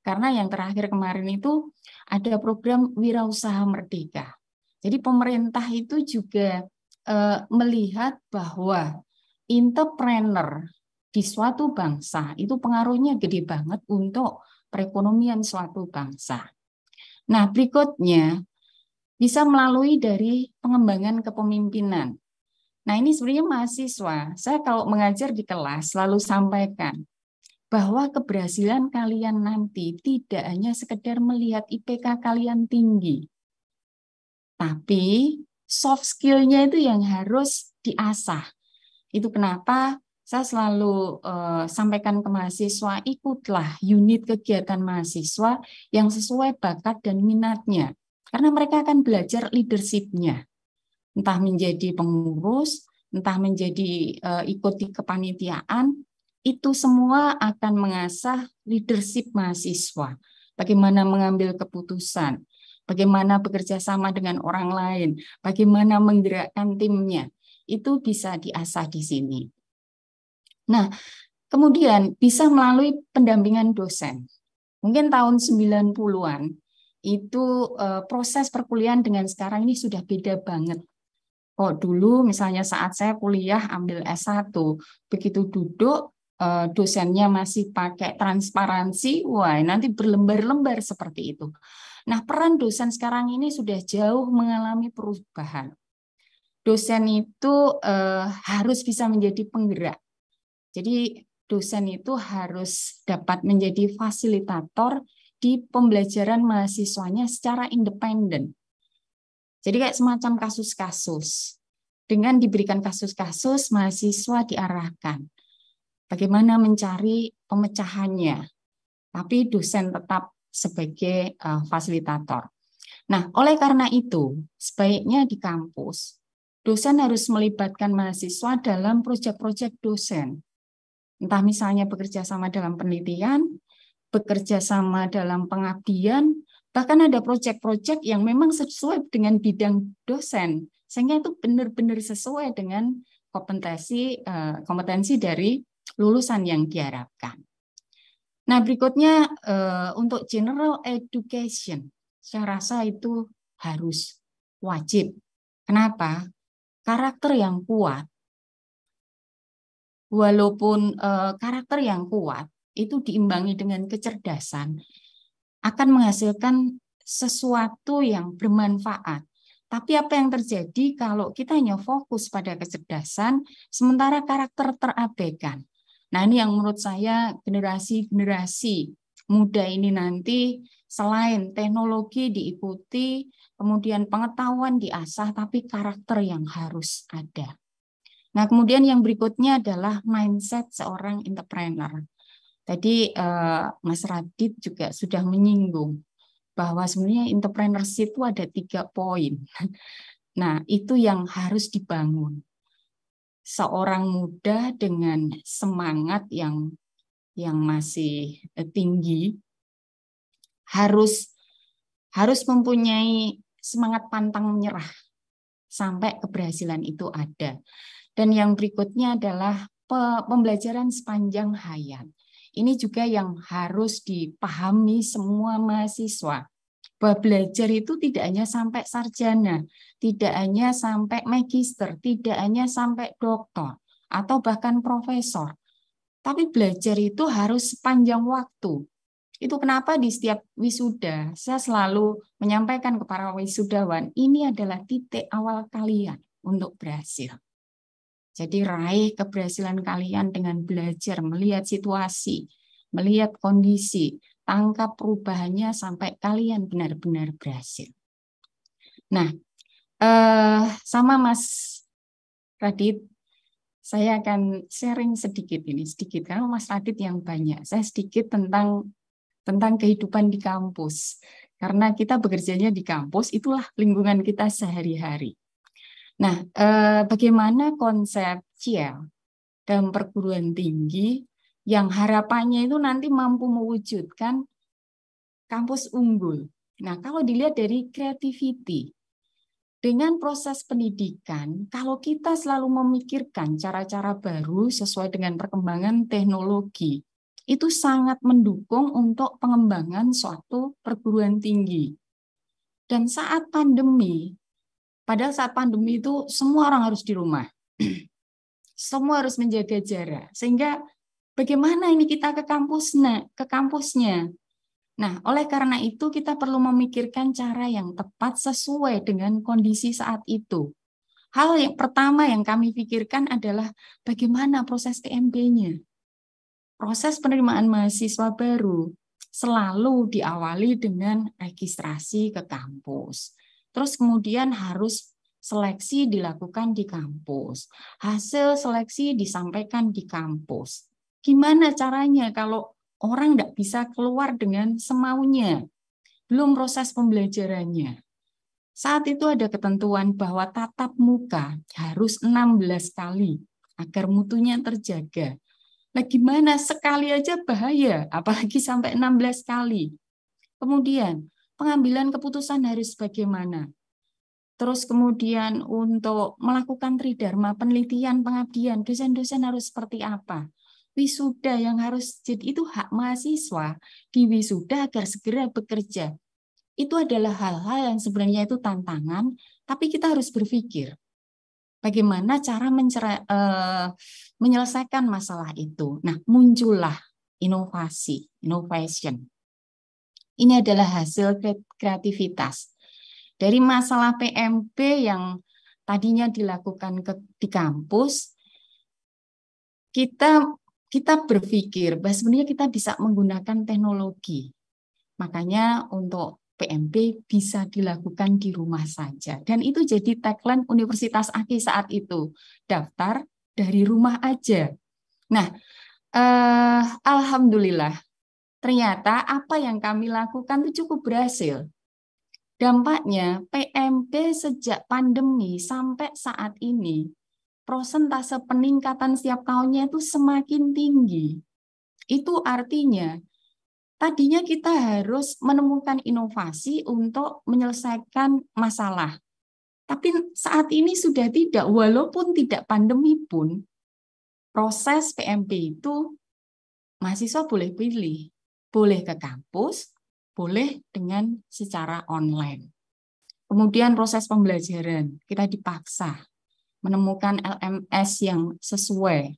Speaker 3: Karena yang terakhir kemarin itu ada program Wirausaha Merdeka. Jadi pemerintah itu juga melihat bahwa entrepreneur di suatu bangsa itu pengaruhnya gede banget untuk perekonomian suatu bangsa. Nah, berikutnya bisa melalui dari pengembangan kepemimpinan. Nah, ini sebenarnya mahasiswa. Saya kalau mengajar di kelas selalu sampaikan bahwa keberhasilan kalian nanti tidak hanya sekedar melihat IPK kalian tinggi, tapi soft skill-nya itu yang harus diasah. Itu kenapa saya selalu sampaikan ke mahasiswa, ikutlah unit kegiatan mahasiswa yang sesuai bakat dan minatnya. Karena mereka akan belajar leadership-nya. Entah menjadi pengurus, entah menjadi ikut di kepanitiaan, itu semua akan mengasah leadership mahasiswa. Bagaimana mengambil keputusan, bagaimana bekerja sama dengan orang lain, bagaimana menggerakkan timnya, itu bisa diasah di sini. Nah, kemudian bisa melalui pendampingan dosen. Mungkin tahun 90-an, itu proses perkuliahan dengan sekarang ini sudah beda banget. Kok dulu misalnya saat saya kuliah ambil S1, begitu duduk, dosennya masih pakai transparansi, wah nanti berlembar-lembar seperti itu. Nah, peran dosen sekarang ini sudah jauh mengalami perubahan. Dosen itu harus bisa menjadi penggerak. Jadi dosen itu harus dapat menjadi fasilitator di pembelajaran mahasiswanya secara independen. Jadi kayak semacam kasus-kasus. dengan diberikan kasus-kasus, mahasiswa diarahkan bagaimana mencari pemecahannya, tapi dosen tetap sebagai fasilitator. Nah, oleh karena itu, sebaiknya di kampus, dosen harus melibatkan mahasiswa dalam proyek-proyek dosen. Entah misalnya bekerja sama dalam penelitian, bekerja sama dalam pengabdian, bahkan ada proyek-proyek yang memang sesuai dengan bidang dosen, sehingga itu benar-benar sesuai dengan kompetensi dari lulusan yang diharapkan. Nah, berikutnya untuk general education, saya rasa itu harus wajib. Kenapa? Karakter yang kuat, walaupun karakter yang kuat itu diimbangi dengan kecerdasan, akan menghasilkan sesuatu yang bermanfaat. Tapi apa yang terjadi kalau kita hanya fokus pada kecerdasan, sementara karakter terabaikan? Nah, ini yang menurut saya generasi muda ini nanti selain teknologi diikuti, kemudian pengetahuan diasah, tapi karakter yang harus ada. Nah, kemudian yang berikutnya adalah mindset seorang entrepreneur. Tadi Mas Radit juga sudah menyinggung bahwa sebenarnya entrepreneurship itu ada 3 poin. Nah, itu yang harus dibangun. Seorang muda dengan semangat yang masih tinggi harus mempunyai semangat pantang menyerah sampai keberhasilan itu ada. Dan yang berikutnya adalah pembelajaran sepanjang hayat. Ini juga yang harus dipahami semua mahasiswa. Bahwa belajar itu tidak hanya sampai sarjana, tidak hanya sampai magister, tidak hanya sampai doktor, atau bahkan profesor. Tapi belajar itu harus sepanjang waktu. Itu kenapa di setiap wisuda, saya selalu menyampaikan kepada wisudawan, ini adalah titik awal kalian untuk berhasil. Jadi raih keberhasilan kalian dengan belajar, melihat situasi, melihat kondisi, tangkap perubahannya sampai kalian benar-benar berhasil. Nah, sama Mas Radit, saya akan sharing sedikit karena Mas Radit yang banyak. Saya sedikit tentang kehidupan di kampus. Karena kita bekerjanya di kampus, itulah lingkungan kita sehari-hari. Nah, bagaimana konsep CIEL dalam perguruan tinggi yang harapannya itu nanti mampu mewujudkan kampus unggul. Nah, kalau dilihat dari creativity, dengan proses pendidikan, kalau kita selalu memikirkan cara-cara baru sesuai dengan perkembangan teknologi, itu sangat mendukung untuk pengembangan suatu perguruan tinggi. Dan saat pandemi, padahal saat pandemi itu semua orang harus di rumah. Semua harus menjaga jarak. Sehingga bagaimana ini kita ke kampusnya? Nah, oleh karena itu kita perlu memikirkan cara yang tepat sesuai dengan kondisi saat itu. Hal yang pertama yang kami pikirkan adalah bagaimana proses PMB-nya. Proses penerimaan mahasiswa baru selalu diawali dengan registrasi ke kampus. Terus kemudian harus seleksi dilakukan di kampus. Hasil seleksi disampaikan di kampus. Gimana caranya kalau orang tidak bisa keluar dengan semaunya? Belum proses pembelajarannya. Saat itu ada ketentuan bahwa tatap muka harus 16 kali agar mutunya terjaga. Nah, gimana? Sekali aja bahaya, apalagi sampai 16 kali. Kemudian, pengambilan keputusan harus bagaimana? Terus kemudian untuk melakukan tridharma, penelitian, pengabdian, dosen-dosen harus seperti apa? Wisuda yang harus jadi itu hak mahasiswa di wisuda agar segera bekerja. Itu adalah hal-hal yang sebenarnya itu tantangan, tapi kita harus berpikir bagaimana cara menyelesaikan masalah itu. Nah, muncullah innovation. Ini adalah hasil kreativitas. Dari masalah PMB yang tadinya dilakukan di kampus, kita berpikir bahwa sebenarnya kita bisa menggunakan teknologi. Makanya untuk PMP bisa dilakukan di rumah saja. Dan itu jadi tagline Universitas AKI saat itu, daftar dari rumah aja. Nah, alhamdulillah, ternyata apa yang kami lakukan itu cukup berhasil. Dampaknya PMP sejak pandemi sampai saat ini, persentase peningkatan setiap tahunnya itu semakin tinggi. Itu artinya, tadinya kita harus menemukan inovasi untuk menyelesaikan masalah. Tapi saat ini sudah tidak, walaupun tidak pandemi pun, proses PMP itu mahasiswa boleh pilih. Boleh ke kampus, boleh dengan secara online. Kemudian proses pembelajaran, kita dipaksa menemukan LMS yang sesuai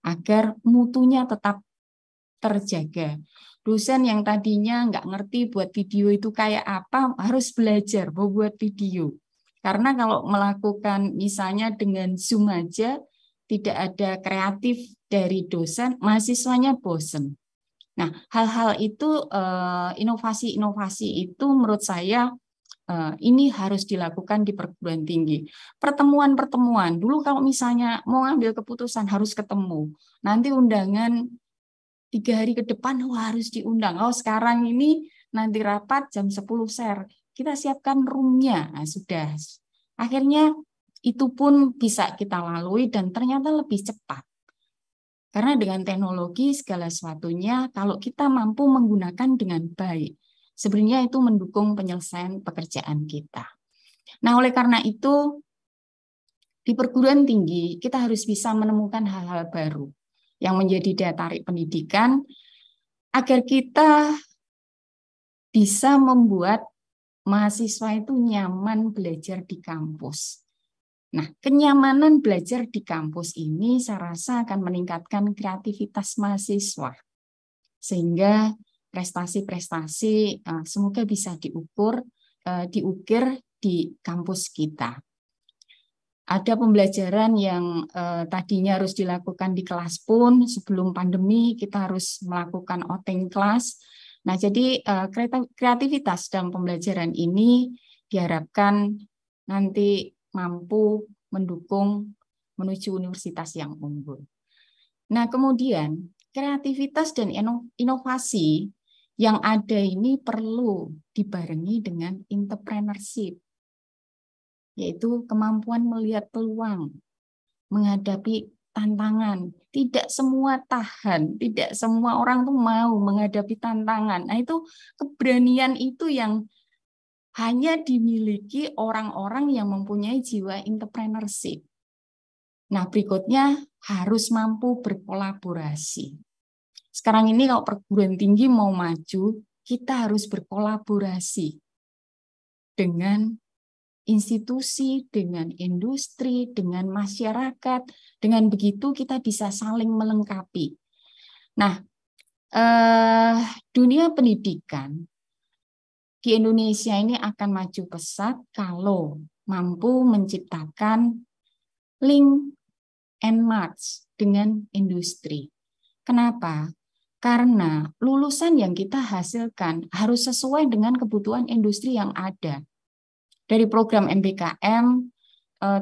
Speaker 3: agar mutunya tetap terjaga. Dosen yang tadinya nggak ngerti buat video itu kayak apa, harus belajar membuat video. Karena kalau melakukan misalnya dengan Zoom aja, tidak ada kreatif dari dosen, mahasiswanya bosen. Nah, hal-hal itu, inovasi-inovasi itu menurut saya ini harus dilakukan di perguruan tinggi. Pertemuan-pertemuan, dulu kalau misalnya mau ambil keputusan harus ketemu. Nanti undangan 3 hari ke depan harus diundang. Oh, sekarang ini nanti rapat jam 10 share. Kita siapkan room-nya. Nah, sudah. Akhirnya itu pun bisa kita lalui dan ternyata lebih cepat. Karena dengan teknologi segala sesuatunya, kalau kita mampu menggunakan dengan baik, sebenarnya itu mendukung penyelesaian pekerjaan kita. Nah, oleh karena itu, di perguruan tinggi, kita harus bisa menemukan hal-hal baru yang menjadi daya tarik pendidikan, agar kita bisa membuat mahasiswa itu nyaman belajar di kampus. Nah, kenyamanan belajar di kampus ini saya rasa akan meningkatkan kreativitas mahasiswa, sehingga prestasi-prestasi semoga bisa diukir di kampus kita. Ada pembelajaran yang tadinya harus dilakukan di kelas pun, sebelum pandemi kita harus melakukan outing kelas. Nah, jadi kreativitas dalam pembelajaran ini diharapkan nanti mampu mendukung menuju universitas yang unggul. Nah, kemudian kreativitas dan inovasi yang ada ini perlu dibarengi dengan entrepreneurship, yaitu kemampuan melihat peluang, menghadapi tantangan. Tidak semua tahan, tidak semua orang tuh mau menghadapi tantangan. Nah, itu keberanian itu yang hanya dimiliki orang-orang yang mempunyai jiwa entrepreneurship. Nah, berikutnya harus mampu berkolaborasi. Sekarang ini kalau perguruan tinggi mau maju, kita harus berkolaborasi dengan institusi, dengan industri, dengan masyarakat. Dengan begitu kita bisa saling melengkapi. Nah, dunia pendidikan di Indonesia ini akan maju pesat kalau mampu menciptakan link and match dengan industri. Kenapa? Karena lulusan yang kita hasilkan harus sesuai dengan kebutuhan industri yang ada. Dari program MBKM,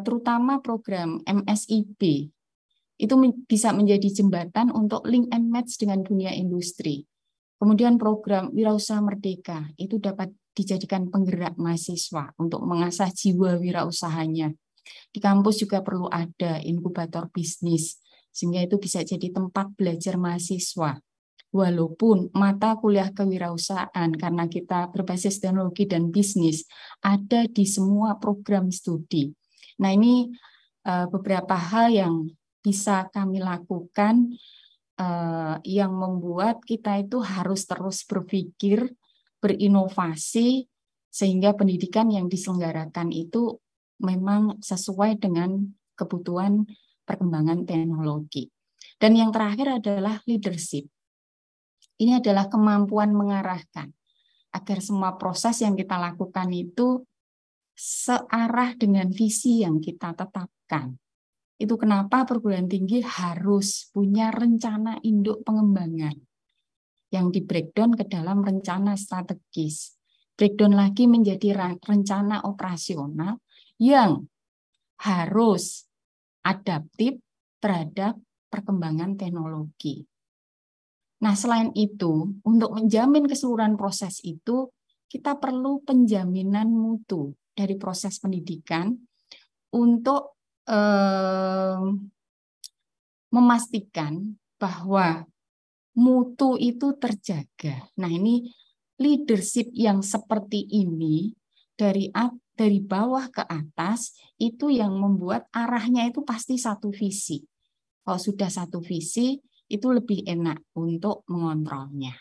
Speaker 3: terutama program MSIB, itu bisa menjadi jembatan untuk link and match dengan dunia industri. Kemudian program Wirausaha Merdeka itu dapat dijadikan penggerak mahasiswa untuk mengasah jiwa wirausahanya. Di kampus juga perlu ada inkubator bisnis, sehingga itu bisa jadi tempat belajar mahasiswa. Walaupun mata kuliah kewirausahaan, karena kita berbasis teknologi dan bisnis, ada di semua program studi. Nah, ini beberapa hal yang bisa kami lakukan yang membuat kita itu harus terus berpikir, berinovasi, sehingga pendidikan yang diselenggarakan itu memang sesuai dengan kebutuhan perkembangan teknologi. Dan yang terakhir adalah leadership. Ini adalah kemampuan mengarahkan agar semua proses yang kita lakukan itu searah dengan visi yang kita tetapkan. Itu kenapa perguruan tinggi harus punya rencana induk pengembangan yang di breakdown ke dalam rencana strategis. breakdown lagi menjadi rencana operasional yang harus adaptif terhadap perkembangan teknologi. Nah, selain itu, untuk menjamin keseluruhan proses itu, kita perlu penjaminan mutu dari proses pendidikan untuk memastikan bahwa mutu itu terjaga. Nah, ini leadership yang seperti ini dari bawah ke atas itu yang membuat arahnya itu pasti satu visi. Kalau sudah satu visi, itu lebih enak untuk mengontrolnya.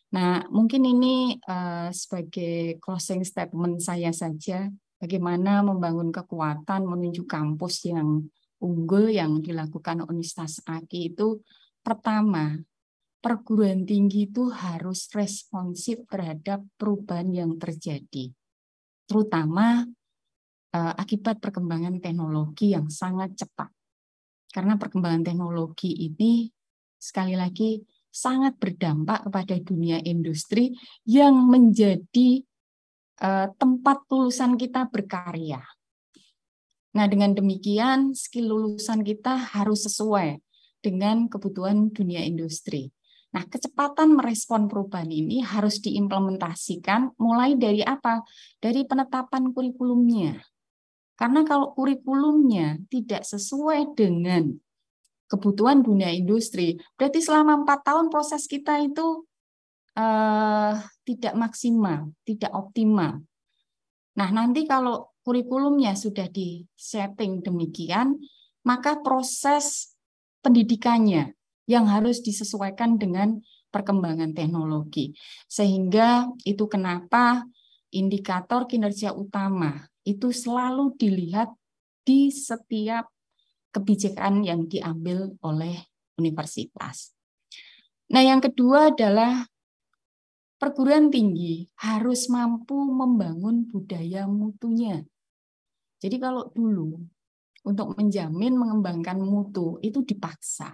Speaker 3: Nah, mungkin ini sebagai closing statement saya saja, bagaimana membangun kekuatan menuju kampus yang unggul yang dilakukan Universitas AKI itu, pertama, perguruan tinggi itu harus responsif terhadap perubahan yang terjadi, terutama akibat perkembangan teknologi yang sangat cepat. Karena perkembangan teknologi ini sekali lagi sangat berdampak kepada dunia industri yang menjadi tempat lulusan kita berkarya. Nah, dengan demikian skill lulusan kita harus sesuai dengan kebutuhan dunia industri. Nah, kecepatan merespon perubahan ini harus diimplementasikan mulai dari apa? Dari penetapan kurikulumnya. Karena kalau kurikulumnya tidak sesuai dengan kebutuhan dunia industri, berarti selama 4 tahun proses kita itu tidak maksimal, tidak optimal. Nah, nanti kalau kurikulumnya sudah di-setting demikian, maka proses pendidikannya yang harus disesuaikan dengan perkembangan teknologi. Sehingga itu kenapa indikator kinerja utama itu selalu dilihat di setiap kebijakan yang diambil oleh universitas. Nah, yang kedua adalah perguruan tinggi harus mampu membangun budaya mutunya. Jadi kalau dulu untuk menjamin mengembangkan mutu itu dipaksa.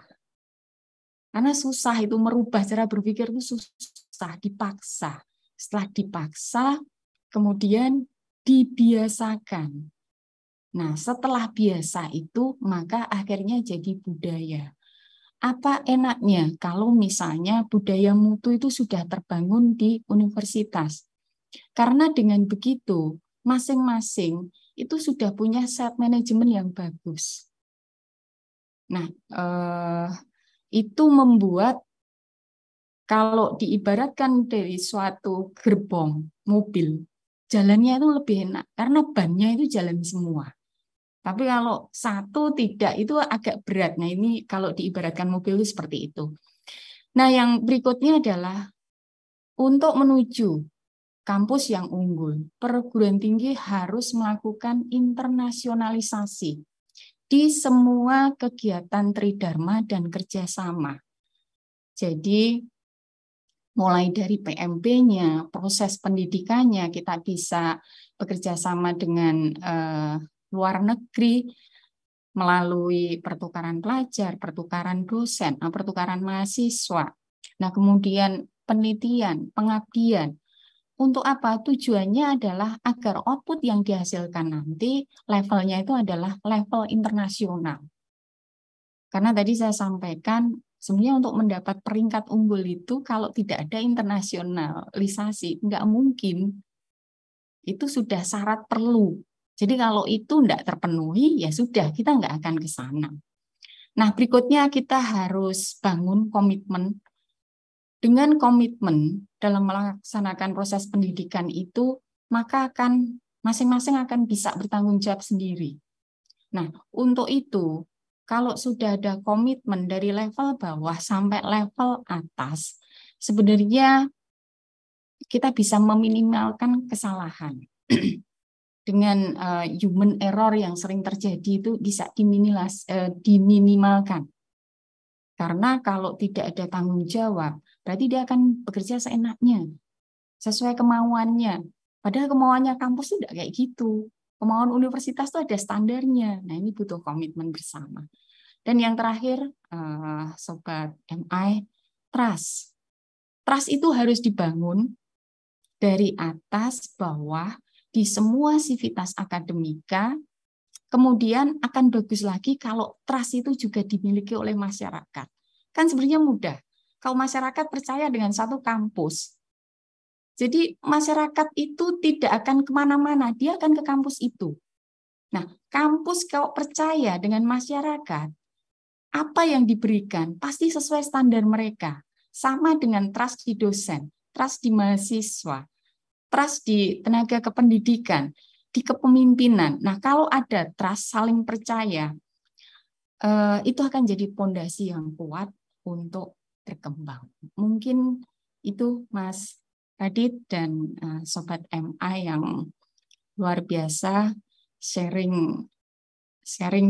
Speaker 3: Karena susah itu merubah cara berpikir itu susah, dipaksa. Setelah dipaksa, kemudian dibiasakan. Nah, setelah biasa itu, maka akhirnya jadi budaya. Apa enaknya kalau misalnya budaya mutu itu sudah terbangun di universitas? Karena dengan begitu, masing-masing itu sudah punya set manajemen yang bagus. Nah, itu membuat kalau diibaratkan dari suatu gerbong mobil, jalannya itu lebih enak karena bannya itu jalan semua. Tapi kalau satu tidak, itu agak berat. Nah, ini kalau diibaratkan mobil itu seperti itu. Nah, yang berikutnya adalah untuk menuju kampus yang unggul, perguruan tinggi harus melakukan internasionalisasi di semua kegiatan tridharma dan kerjasama. Jadi, mulai dari PMP-nya, proses pendidikannya, kita bisa bekerja sama dengan luar negeri melalui pertukaran pelajar, pertukaran dosen, pertukaran mahasiswa. Nah, kemudian penelitian, pengabdian. Untuk apa? Tujuannya adalah agar output yang dihasilkan nanti levelnya itu adalah level internasional. Karena tadi saya sampaikan, sebenarnya untuk mendapat peringkat unggul itu kalau tidak ada internasionalisasi, nggak mungkin. Itu sudah syarat perlu. Jadi kalau itu tidak terpenuhi, ya sudah, kita nggak akan ke sana. Nah, berikutnya kita harus bangun komitmen. Dengan komitmen dalam melaksanakan proses pendidikan itu, maka akan masing-masing akan bisa bertanggung jawab sendiri. Nah, untuk itu, kalau sudah ada komitmen dari level bawah sampai level atas, sebenarnya kita bisa meminimalkan kesalahan. Dengan human error yang sering terjadi itu bisa diminimalkan. Karena kalau tidak ada tanggung jawab, berarti dia akan bekerja seenaknya, sesuai kemauannya. Padahal kemauannya kampus itu tidak kayak gitu. Kemauan universitas itu ada standarnya. Nah, ini butuh komitmen bersama. Dan yang terakhir, Sobat MI, trust. Trust itu harus dibangun dari atas, bawah, di semua sivitas akademika. Kemudian akan bagus lagi kalau trust itu juga dimiliki oleh masyarakat. Kan sebenarnya mudah. Kalau masyarakat percaya dengan satu kampus, jadi masyarakat itu tidak akan kemana-mana, dia akan ke kampus itu. Nah, kampus kalau percaya dengan masyarakat, apa yang diberikan pasti sesuai standar mereka. Sama dengan trust di dosen, trust di mahasiswa, trust di tenaga kependidikan, di kepemimpinan. Nah, kalau ada trust, saling percaya, itu akan jadi fondasi yang kuat untuk berkembang. Mungkin itu Mas Radit dan Sobat MI yang luar biasa sharing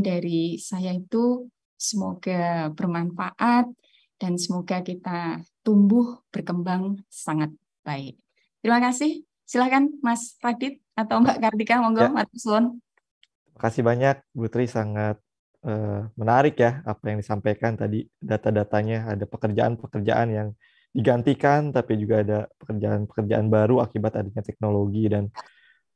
Speaker 3: dari saya itu semoga bermanfaat dan semoga kita tumbuh berkembang sangat baik. Terima kasih. Silakan Mas Radit atau Mbak Kartika, monggo matur suwun.
Speaker 2: Terima kasih banyak Bu Tri, sangat menarik ya apa yang disampaikan tadi, data-datanya, ada pekerjaan-pekerjaan yang digantikan, tapi juga ada pekerjaan-pekerjaan baru akibat adanya teknologi, dan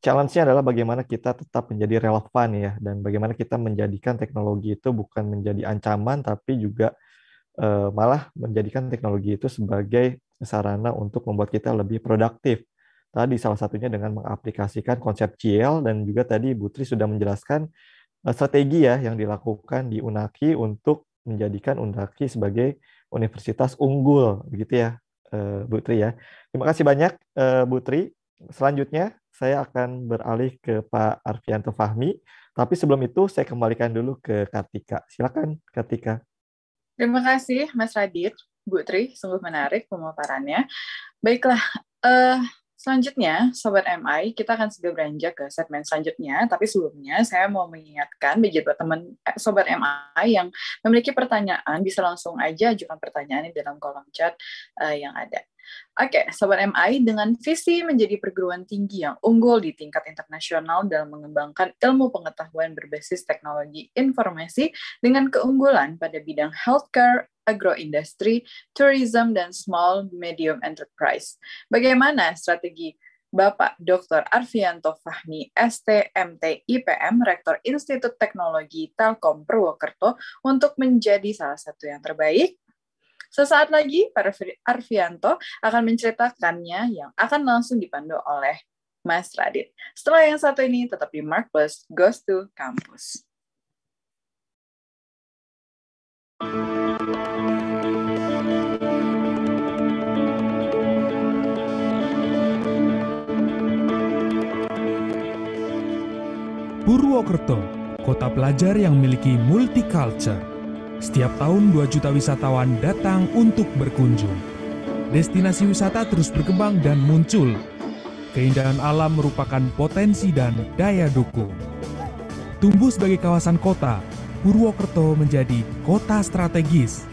Speaker 2: challenge-nya adalah bagaimana kita tetap menjadi relevan ya, dan bagaimana kita menjadikan teknologi itu bukan menjadi ancaman, tapi juga malah menjadikan teknologi itu sebagai sarana untuk membuat kita lebih produktif. Tadi salah satunya dengan mengaplikasikan konsep CL, dan juga tadi Bu Tri sudah menjelaskan strategi ya yang dilakukan di UNAKI untuk menjadikan UNAKI sebagai universitas unggul, begitu ya Bu Tri ya. Terima kasih banyak Bu Tri. Selanjutnya saya akan beralih ke Pak Arfianto Fahmi, tapi sebelum itu saya kembalikan dulu ke Kartika. Silakan Kartika.
Speaker 1: Terima kasih Mas Radit, Bu Tri, sungguh menarik pemaparannya. Baiklah, selanjutnya, Sobat MI, kita akan segera beranjak ke segmen selanjutnya, tapi sebelumnya saya mau mengingatkan bagi teman Sobat MI yang memiliki pertanyaan, bisa langsung aja ajukan pertanyaannya dalam kolom chat yang ada. Oke, Sobat MI, dengan visi menjadi perguruan tinggi yang unggul di tingkat internasional dalam mengembangkan ilmu pengetahuan berbasis teknologi informasi dengan keunggulan pada bidang healthcare, agroindustri, tourism, dan small medium enterprise. Bagaimana strategi Bapak Dr. Arfianto Fahmi, STMT IPM, Rektor Institut Teknologi Telkom Purwokerto, untuk menjadi salah satu yang terbaik? Sesaat lagi, Pak Arfianto akan menceritakannya yang akan langsung dipandu oleh Mas Radit. Setelah yang satu ini, tetap di Mark Plus Goes to Campus.
Speaker 11: Purwokerto, kota pelajar yang memiliki multicultural. Setiap tahun 2 juta wisatawan datang untuk berkunjung. Destinasi wisata terus berkembang dan muncul. Keindahan alam merupakan potensi dan daya dukung. Tumbuh sebagai kawasan kota, Purwokerto menjadi kota strategis.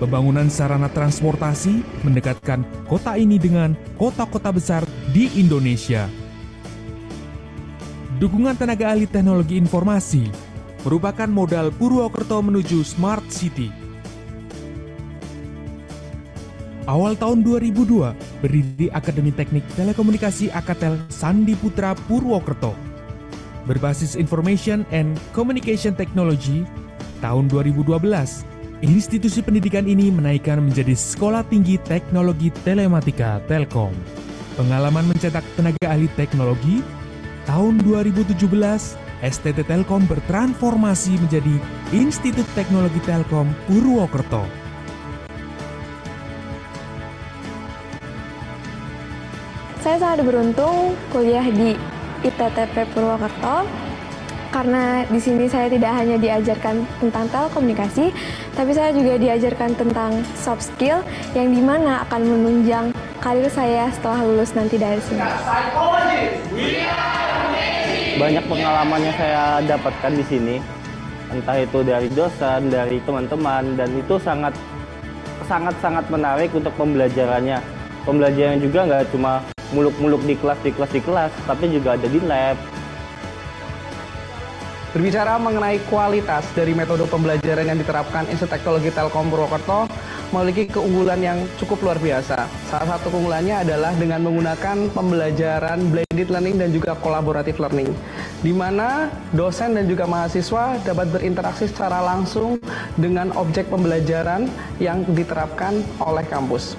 Speaker 11: Pembangunan sarana transportasi mendekatkan kota ini dengan kota-kota besar di Indonesia. Dukungan tenaga ahli teknologi informasi merupakan modal Purwokerto menuju Smart City. Awal tahun 2002, berdiri Akademi Teknik Telekomunikasi Akatel Sandi Putra Purwokerto. Berbasis Information and Communication Technology, tahun 2012, institusi pendidikan ini menaikkan menjadi Sekolah Tinggi Teknologi Telematika Telkom. Pengalaman mencetak tenaga ahli teknologi, tahun 2017, STT Telkom bertransformasi menjadi Institut Teknologi Telkom Purwokerto.
Speaker 12: Saya sangat beruntung kuliah di ITTP Purwokerto karena di sini saya tidak hanya diajarkan tentang telekomunikasi, tapi saya juga diajarkan tentang soft skill yang dimana akan menunjang karir saya setelah lulus nanti dari sini.
Speaker 13: Banyak pengalaman yang saya dapatkan di sini, entah itu dari dosen, dari teman-teman, dan itu sangat menarik untuk pembelajarannya. Pembelajaran juga nggak cuma muluk-muluk di kelas, tapi juga ada di lab.
Speaker 14: Berbicara mengenai kualitas dari metode pembelajaran yang diterapkan Institut Teknologi Telkom Purwokerto, memiliki keunggulan yang cukup luar biasa. Salah satu keunggulannya adalah dengan menggunakan pembelajaran blended learning dan juga collaborative learning, di mana dosen dan juga mahasiswa dapat berinteraksi secara langsung dengan objek pembelajaran yang diterapkan oleh kampus.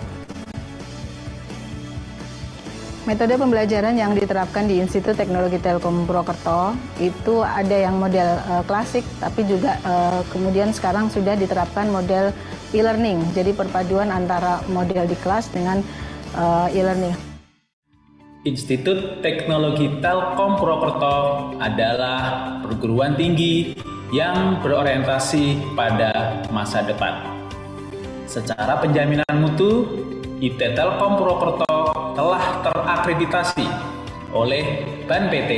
Speaker 15: Metode pembelajaran yang diterapkan di Institut Teknologi Telkom Purwokerto itu ada yang model klasik, tapi juga kemudian sekarang sudah diterapkan model e-learning. Jadi perpaduan antara model di kelas dengan e-learning.
Speaker 16: Institut Teknologi Telkom Purwokerto adalah perguruan tinggi yang berorientasi pada masa depan. Secara penjaminan mutu, IT Telkom Purwokerto telah terakreditasi oleh BANPT,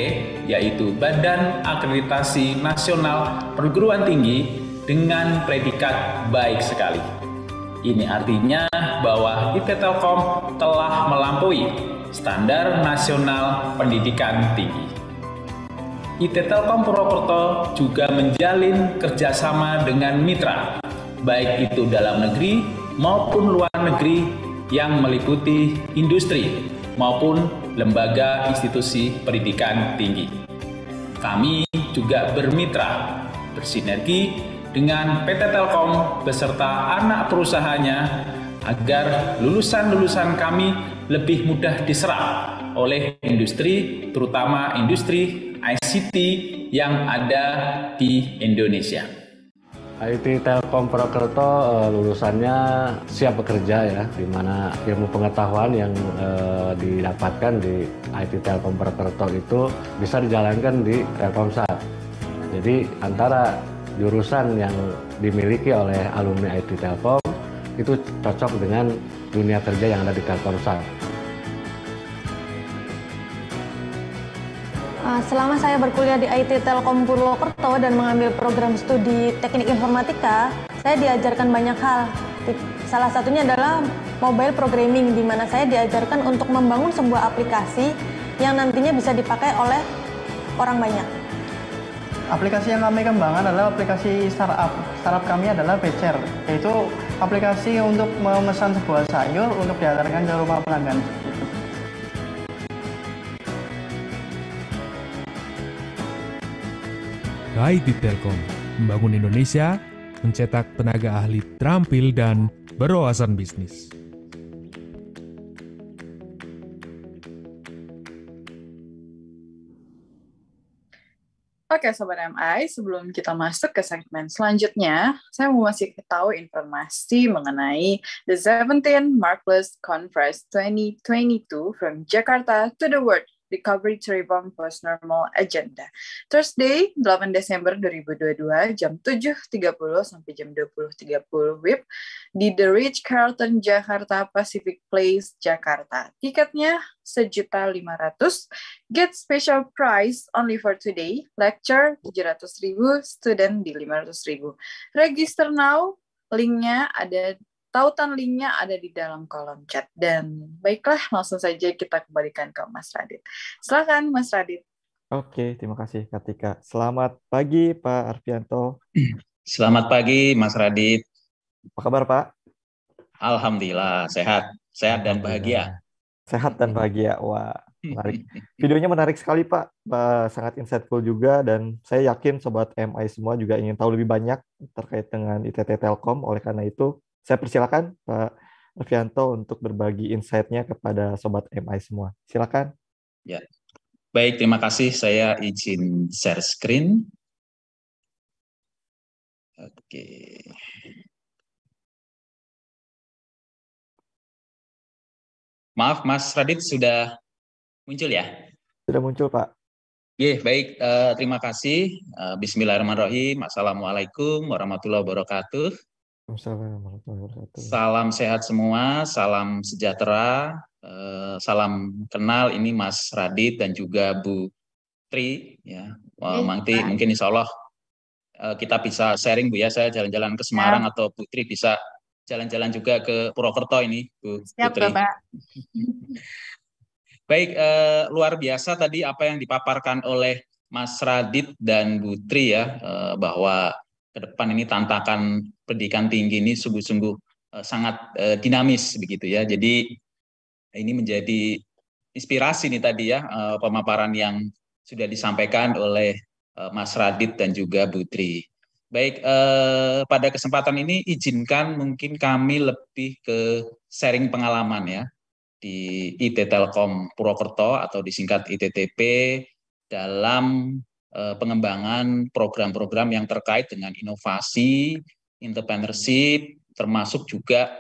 Speaker 16: yaitu Badan Akreditasi Nasional Perguruan Tinggi, dengan predikat baik sekali. Ini artinya bahwa IT Telkom telah melampaui standar nasional pendidikan tinggi. IT Telkom Purwokerto juga menjalin kerjasama dengan mitra, baik itu dalam negeri maupun luar negeri, yang meliputi industri maupun lembaga institusi pendidikan tinggi. Kami juga bermitra, bersinergi dengan PT Telkom beserta anak perusahaannya agar lulusan-lulusan kami lebih mudah diserap oleh industri, terutama industri ICT yang ada di Indonesia.
Speaker 17: IT Telkom Purwokerto lulusannya siap bekerja ya, di mana ilmu pengetahuan yang didapatkan di IT Telkom Purwokerto itu bisa dijalankan di Telkomsat. Jadi antara jurusan yang dimiliki oleh alumni IT Telkom itu cocok dengan dunia kerja yang ada di Telkomsat.
Speaker 18: Selama saya berkuliah di IT Telkom Purwokerto dan mengambil program studi teknik informatika, saya diajarkan banyak hal. Salah satunya adalah mobile programming, di mana saya diajarkan untuk membangun sebuah aplikasi yang nantinya bisa dipakai oleh orang banyak.
Speaker 14: Aplikasi yang kami kembangkan adalah aplikasi startup. Startup kami adalah Becer, yaitu aplikasi untuk memesan sebuah sayur untuk diantarkan ke rumah pelanggan.
Speaker 11: IT Telkom, membangun Indonesia, mencetak tenaga ahli terampil dan berwawasan bisnis.
Speaker 1: Oke Sobat MI, sebelum kita masuk ke segmen selanjutnya, saya mau masih tahu informasi mengenai The 17th Markless Conference 2022 from Jakarta to the World, Recovery to Rebound Post-Normal Agenda. Thursday, 8 Desember 2022, jam 7.30 sampai jam 20.30 WIB di The Ritz-Carlton Jakarta Pacific Place, Jakarta. Tiketnya Rp1.500.000, get special price only for today, lecture Rp700.000, student di Rp500.000. Register now, linknya ada. Tautan linknya ada di dalam kolom chat. Dan baiklah, langsung saja kita kembalikan ke Mas Radit. Silakan Mas Radit.
Speaker 2: Oke, terima kasih Kartika. Selamat pagi Pak Arfianto.
Speaker 4: Selamat pagi Mas Radit.
Speaker 2: Apa kabar Pak?
Speaker 4: Alhamdulillah, sehat. Sehat dan bahagia.
Speaker 2: Sehat dan bahagia, wah menarik. Videonya menarik sekali Pak, sangat insightful juga, dan saya yakin Sobat MI semua juga ingin tahu lebih banyak terkait dengan ITT Telkom. Oleh karena itu, saya persilakan Pak Arfianto untuk berbagi insight-nya kepada Sobat MI semua. Silakan.
Speaker 4: Ya, baik, terima kasih. Saya izin share screen. Oke. Maaf, Mas Radit sudah muncul ya?
Speaker 2: Sudah muncul, Pak.
Speaker 4: Baik. Terima kasih. Bismillahirrahmanirrahim. Assalamualaikum warahmatullahi wabarakatuh. Salam sehat semua, salam sejahtera, salam kenal. Ini Mas Radit dan juga Bu Tri. Ya, nanti mungkin Insya Allah kita bisa sharing Bu ya. Saya jalan-jalan ke Semarang atau Bu Tri bisa jalan-jalan juga ke Purwokerto ini, Bu Putri.
Speaker 3: Siap, Bapak.
Speaker 4: Baik, luar biasa tadi apa yang dipaparkan oleh Mas Radit dan Bu Tri ya, bahwa ke depan ini tantangan pendidikan tinggi ini sungguh-sungguh sangat dinamis begitu ya. Jadi ini menjadi inspirasi nih tadi ya, pemaparan yang sudah disampaikan oleh Mas Radit dan juga Bu Tri. Baik, pada kesempatan ini izinkan mungkin kami lebih ke sharing pengalaman ya di IT Telkom Purwokerto atau disingkat ITTP dalam pengembangan program-program yang terkait dengan inovasi, entrepreneurship, termasuk juga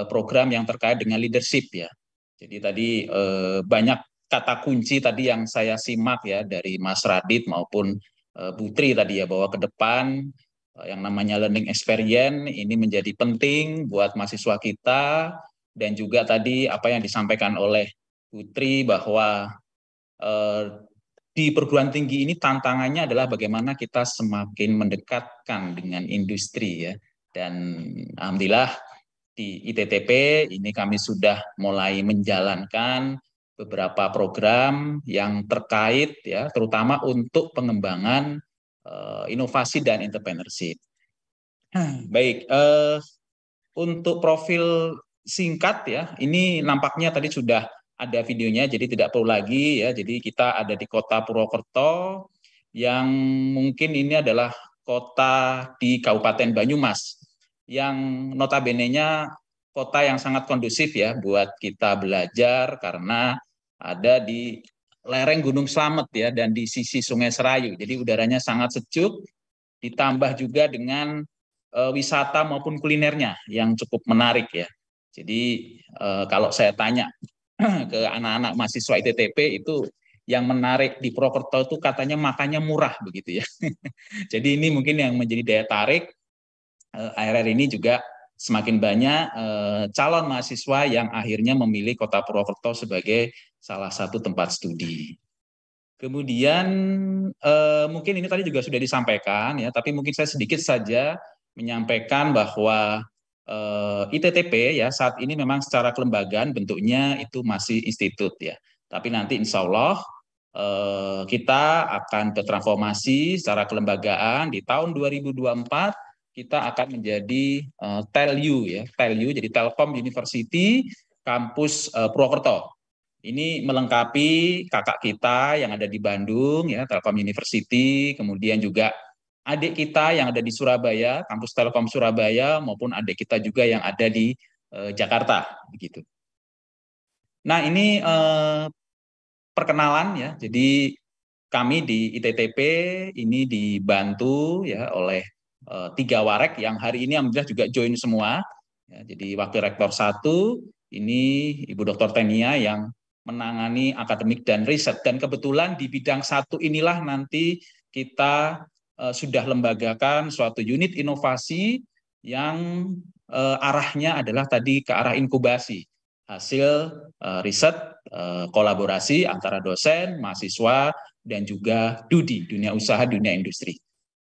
Speaker 4: program yang terkait dengan leadership ya. Jadi tadi banyak kata kunci tadi yang saya simak ya dari Mas Radit maupun Bu Tri tadi ya, bahwa ke depan yang namanya learning experience ini menjadi penting buat mahasiswa kita, dan juga tadi apa yang disampaikan oleh Bu Tri bahwa di perguruan tinggi ini tantangannya adalah bagaimana kita semakin mendekatkan dengan industri ya. Dan alhamdulillah di ITTP ini kami sudah mulai menjalankan beberapa program yang terkait ya, terutama untuk pengembangan inovasi dan entrepreneurship. Baik, untuk profil singkat ya, ini nampaknya tadi sudah ada videonya, jadi tidak perlu lagi ya. Jadi kita ada di Kota Purwokerto, yang mungkin ini adalah kota di Kabupaten Banyumas, yang notabene-nya kota yang sangat kondusif ya buat kita belajar karena ada di lereng Gunung Slamet ya, dan di sisi Sungai Serayu. Jadi udaranya sangat sejuk, ditambah juga dengan wisata maupun kulinernya yang cukup menarik ya. Jadi kalau saya tanya ke anak-anak mahasiswa ITTP itu, yang menarik di Purwokerto itu katanya makannya murah begitu ya. Jadi ini mungkin yang menjadi daya tarik. Akhir-akhir ini juga semakin banyak calon mahasiswa yang akhirnya memilih Kota Purwokerto sebagai salah satu tempat studi. Kemudian mungkin ini tadi juga sudah disampaikan ya, tapi mungkin saya sedikit saja menyampaikan bahwa ITTP ya saat ini memang secara kelembagaan bentuknya itu masih institut ya. Tapi nanti insya Allah kita akan bertransformasi secara kelembagaan di tahun 2024. Kita akan menjadi TELU ya, TELU jadi Telkom University Kampus Purwokerto. Ini melengkapi kakak kita yang ada di Bandung ya, Telkom University, kemudian juga adik kita yang ada di Surabaya, Kampus Telkom Surabaya, maupun adik kita juga yang ada di Jakarta begitu. Nah, ini perkenalan ya. Jadi kami di ITTP ini dibantu ya oleh 3 warek yang hari ini alhamdulillah juga join semua. Ya, jadi Wakil Rektor 1 ini Ibu Dr. Tenia yang menangani akademik dan riset. Dan kebetulan di bidang 1 inilah nanti kita sudah lembagakan suatu unit inovasi yang arahnya adalah tadi ke arah inkubasi. Hasil riset kolaborasi antara dosen, mahasiswa, dan juga DUDI, dunia usaha, dunia industri.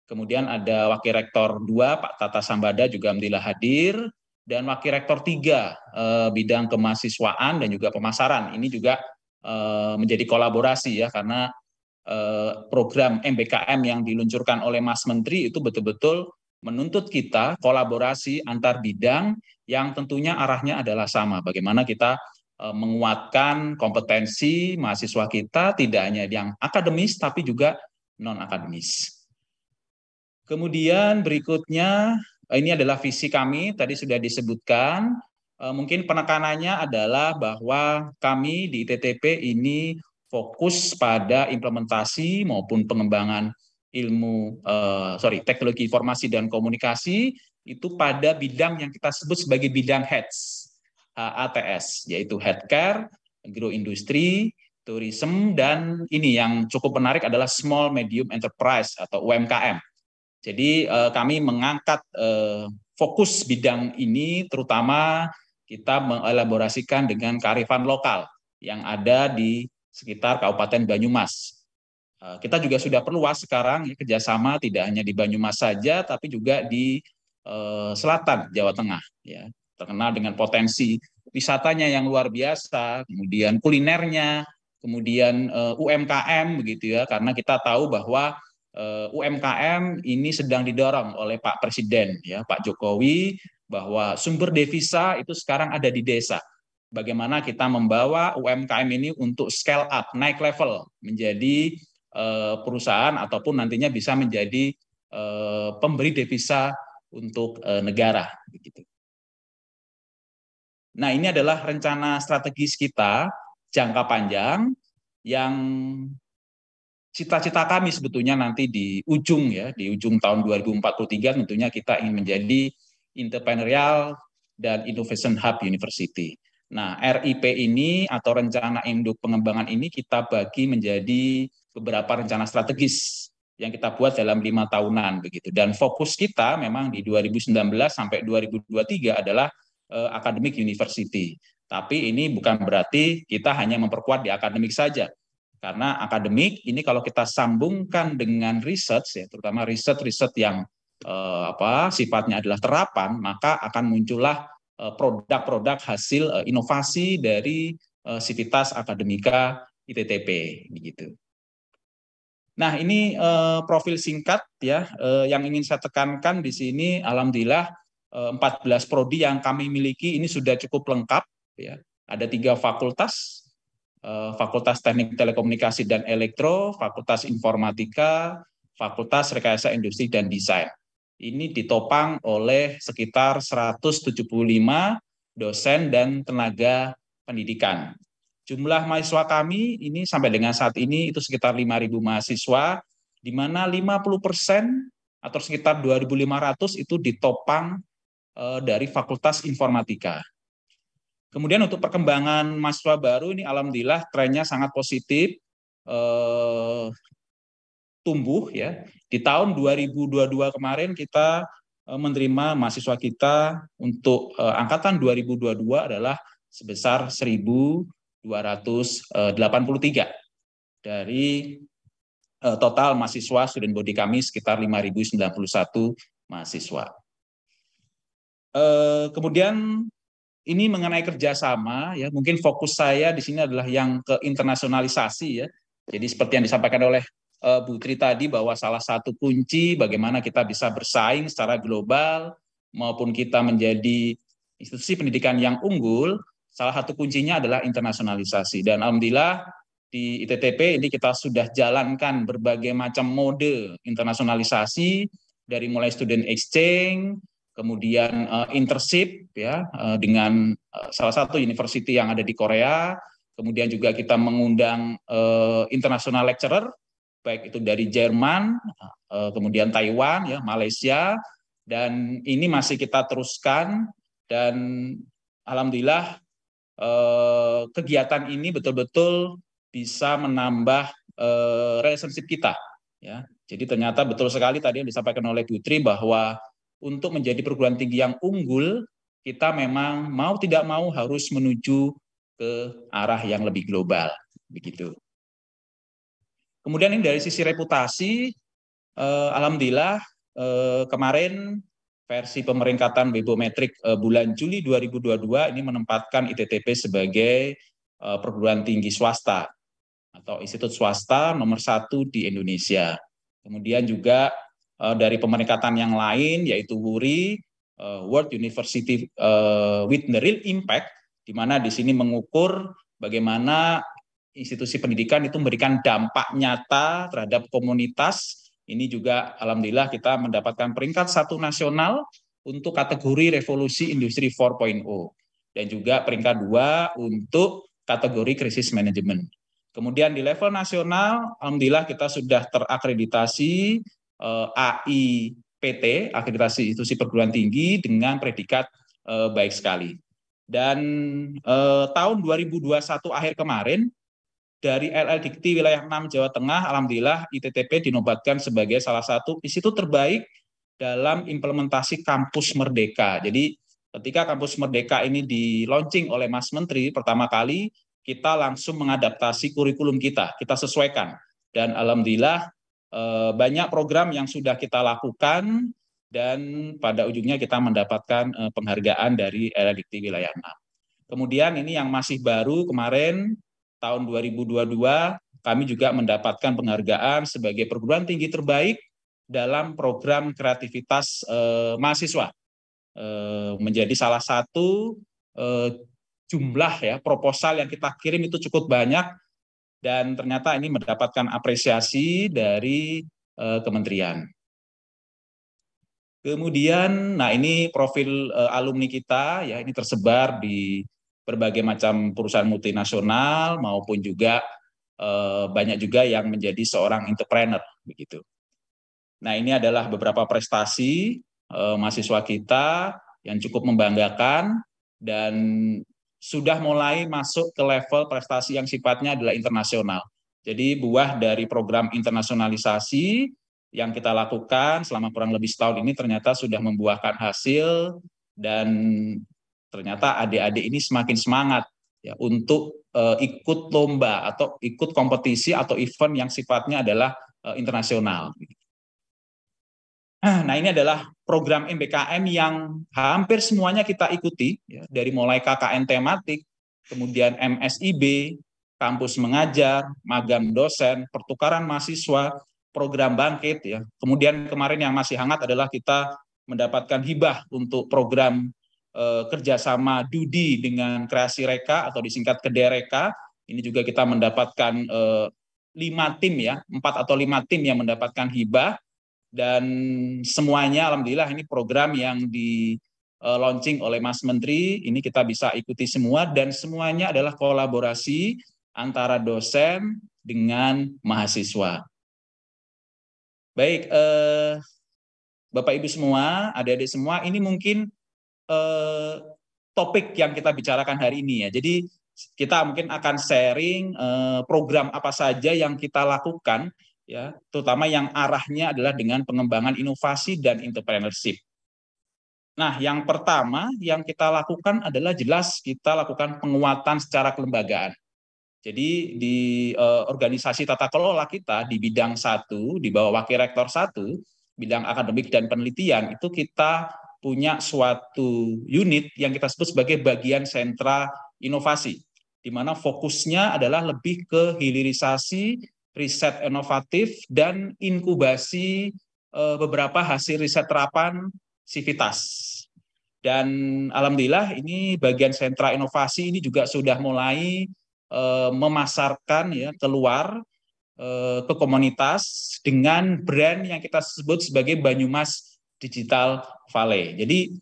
Speaker 4: Kemudian ada Wakil Rektor 2, Pak Tata Sambada juga alhamdulillah hadir, dan Wakil Rektor 3, bidang kemahasiswaan dan juga pemasaran. Ini juga menjadi kolaborasi ya, karena program MBKM yang diluncurkan oleh Mas Menteri itu betul-betul menuntut kita kolaborasi antar bidang yang tentunya arahnya adalah sama. Bagaimana kita menguatkan kompetensi mahasiswa kita, tidak hanya yang akademis, tapi juga non-akademis. Kemudian berikutnya, ini adalah visi kami, tadi sudah disebutkan. Mungkin penekanannya adalah bahwa kami di ITTP ini fokus pada implementasi maupun pengembangan teknologi informasi dan komunikasi itu pada bidang yang kita sebut sebagai bidang HATS, HATS, yaitu healthcare, agroindustri, tourism, dan ini yang cukup menarik adalah small medium enterprise atau UMKM. Jadi kami mengangkat fokus bidang ini, terutama kita mengelaborasikan dengan kearifan lokal yang ada di sekitar Kabupaten Banyumas. Kita juga sudah perluas sekarang ya, kerjasama tidak hanya di Banyumas saja, tapi juga di selatan Jawa Tengah. Ya, terkenal dengan potensi wisatanya yang luar biasa, kemudian kulinernya, kemudian UMKM begitu ya, karena kita tahu bahwa UMKM ini sedang didorong oleh Pak Presiden ya, Pak Jokowi, bahwa sumber devisa itu sekarang ada di desa. Bagaimana kita membawa UMKM ini untuk scale up, naik level menjadi perusahaan ataupun nantinya bisa menjadi pemberi devisa untuk negara. Begitu. Nah, ini adalah rencana strategis kita jangka panjang yang cita-cita kami sebetulnya nanti di ujung tahun 2043 tentunya kita ingin menjadi entrepreneurial dan innovation hub university. Nah, RIP ini atau rencana induk pengembangan ini kita bagi menjadi beberapa rencana strategis yang kita buat dalam 5 tahunan begitu. Dan fokus kita memang di 2019 sampai 2023 adalah academic university. Tapi ini bukan berarti kita hanya memperkuat di akademik saja. Karena akademik ini kalau kita sambungkan dengan research ya, terutama riset yang sifatnya adalah terapan, maka akan muncullah produk-produk hasil inovasi dari Sivitas Akademika ITTP begitu. Nah, ini profil singkat ya yang ingin saya tekankan di sini. Alhamdulillah 14 prodi yang kami miliki ini sudah cukup lengkap ya. Ada 3 fakultas, Fakultas Teknik Telekomunikasi dan Elektro, Fakultas Informatika, Fakultas Rekayasa Industri dan Desain. Ini ditopang oleh sekitar 175 dosen dan tenaga pendidikan. Jumlah mahasiswa kami ini sampai dengan saat ini itu sekitar 5.000 mahasiswa, di mana 50% atau sekitar 2.500 itu ditopang dari Fakultas Informatika. Kemudian untuk perkembangan mahasiswa baru ini alhamdulillah trennya sangat positif, tumbuh ya. Di tahun 2022 kemarin kita menerima mahasiswa kita untuk angkatan 2022 adalah sebesar 1.283 dari total mahasiswa student body kami sekitar 5.091 mahasiswa. Kemudian ini mengenai kerjasama ya, mungkin fokus saya di sini adalah yang ke internasionalisasi ya. Jadi seperti yang disampaikan oleh Bu Tri tadi bahwa salah satu kunci bagaimana kita bisa bersaing secara global maupun kita menjadi institusi pendidikan yang unggul, salah satu kuncinya adalah internasionalisasi. Dan alhamdulillah di ITTP ini kita sudah jalankan berbagai macam mode internasionalisasi dari mulai student exchange, kemudian internship ya dengan salah satu university yang ada di Korea, kemudian juga kita mengundang international lecturer baik itu dari Jerman, kemudian Taiwan ya, Malaysia, dan ini masih kita teruskan dan alhamdulillah kegiatan ini betul-betul bisa menambah relationship kita ya. Jadi ternyata betul sekali tadi yang disampaikan oleh Bu Tri bahwa untuk menjadi perguruan tinggi yang unggul, kita memang mau tidak mau harus menuju ke arah yang lebih global, begitu. Kemudian ini dari sisi reputasi, alhamdulillah kemarin versi pemeringkatan Webometrik bulan Juli 2022 ini menempatkan ITTP sebagai perguruan tinggi swasta atau institut swasta nomor 1 di Indonesia. Kemudian juga dari pemeringkatan yang lain yaitu WURI, World University with the Real Impact, di mana di sini mengukur bagaimana institusi pendidikan itu memberikan dampak nyata terhadap komunitas. Ini juga alhamdulillah kita mendapatkan peringkat 1 nasional untuk kategori revolusi industri 4.0 dan juga peringkat 2 untuk kategori krisis manajemen. Kemudian di level nasional alhamdulillah kita sudah terakreditasi AIPT, akreditasi institusi perguruan tinggi dengan predikat baik sekali. Dan tahun 2021 akhir kemarin dari LL Dikti wilayah 6 Jawa Tengah, alhamdulillah ITTP dinobatkan sebagai salah satu institut terbaik dalam implementasi Kampus Merdeka. Jadi ketika Kampus Merdeka ini di-launching oleh Mas Menteri pertama kali, kita langsung mengadaptasi kurikulum kita sesuaikan. Dan alhamdulillah banyak program yang sudah kita lakukan dan pada ujungnya kita mendapatkan penghargaan dari LL Dikti wilayah 6. Kemudian ini yang masih baru kemarin tahun 2022 kami juga mendapatkan penghargaan sebagai perguruan tinggi terbaik dalam program kreativitas mahasiswa. menjadi salah satu jumlah ya proposal yang kita kirim itu cukup banyak, dan ternyata ini mendapatkan apresiasi dari kementerian. Kemudian, nah ini profil alumni kita ya, ini tersebar di berbagai macam perusahaan multinasional maupun juga banyak juga yang menjadi seorang entrepreneur begitu. Nah, ini adalah beberapa prestasi mahasiswa kita yang cukup membanggakan dan sudah mulai masuk ke level prestasi yang sifatnya adalah internasional. Jadi buah dari program internasionalisasi yang kita lakukan selama kurang lebih setahun ini ternyata sudah membuahkan hasil, dan ternyata adik-adik ini semakin semangat ya untuk ikut lomba atau ikut kompetisi atau event yang sifatnya adalah internasional. Nah, ini adalah program MBKM yang hampir semuanya kita ikuti, ya, dari mulai KKN tematik, kemudian MSIB, kampus mengajar, magang dosen, pertukaran mahasiswa, program bangkit, ya. Kemudian kemarin yang masih hangat adalah kita mendapatkan hibah untuk program kerjasama Dudi dengan Kreasi Reka atau disingkat Kedereka. Ini juga kita mendapatkan 5 tim ya, 4 atau 5 tim yang mendapatkan hibah, dan semuanya alhamdulillah ini program yang di launching oleh Mas Menteri, ini kita bisa ikuti semua, dan semuanya adalah kolaborasi antara dosen dengan mahasiswa. Baik, Bapak Ibu semua, adik-adik semua, ini mungkin topik yang kita bicarakan hari ini ya. Jadi kita mungkin akan sharing program apa saja yang kita lakukan ya, terutama yang arahnya adalah dengan pengembangan inovasi dan entrepreneurship. Nah, yang pertama yang kita lakukan adalah jelas kita lakukan penguatan secara kelembagaan. Jadi di organisasi tata kelola kita di bidang 1, di bawah Wakil Rektor 1, bidang akademik dan penelitian, itu kita punya suatu unit yang kita sebut sebagai bagian sentra inovasi, di mana fokusnya adalah lebih ke hilirisasi riset inovatif dan inkubasi beberapa hasil riset terapan Civitas. Dan alhamdulillah ini bagian sentra inovasi ini juga sudah mulai memasarkan ya keluar ke komunitas dengan brand yang kita sebut sebagai Banyumas Digital Valley. Jadi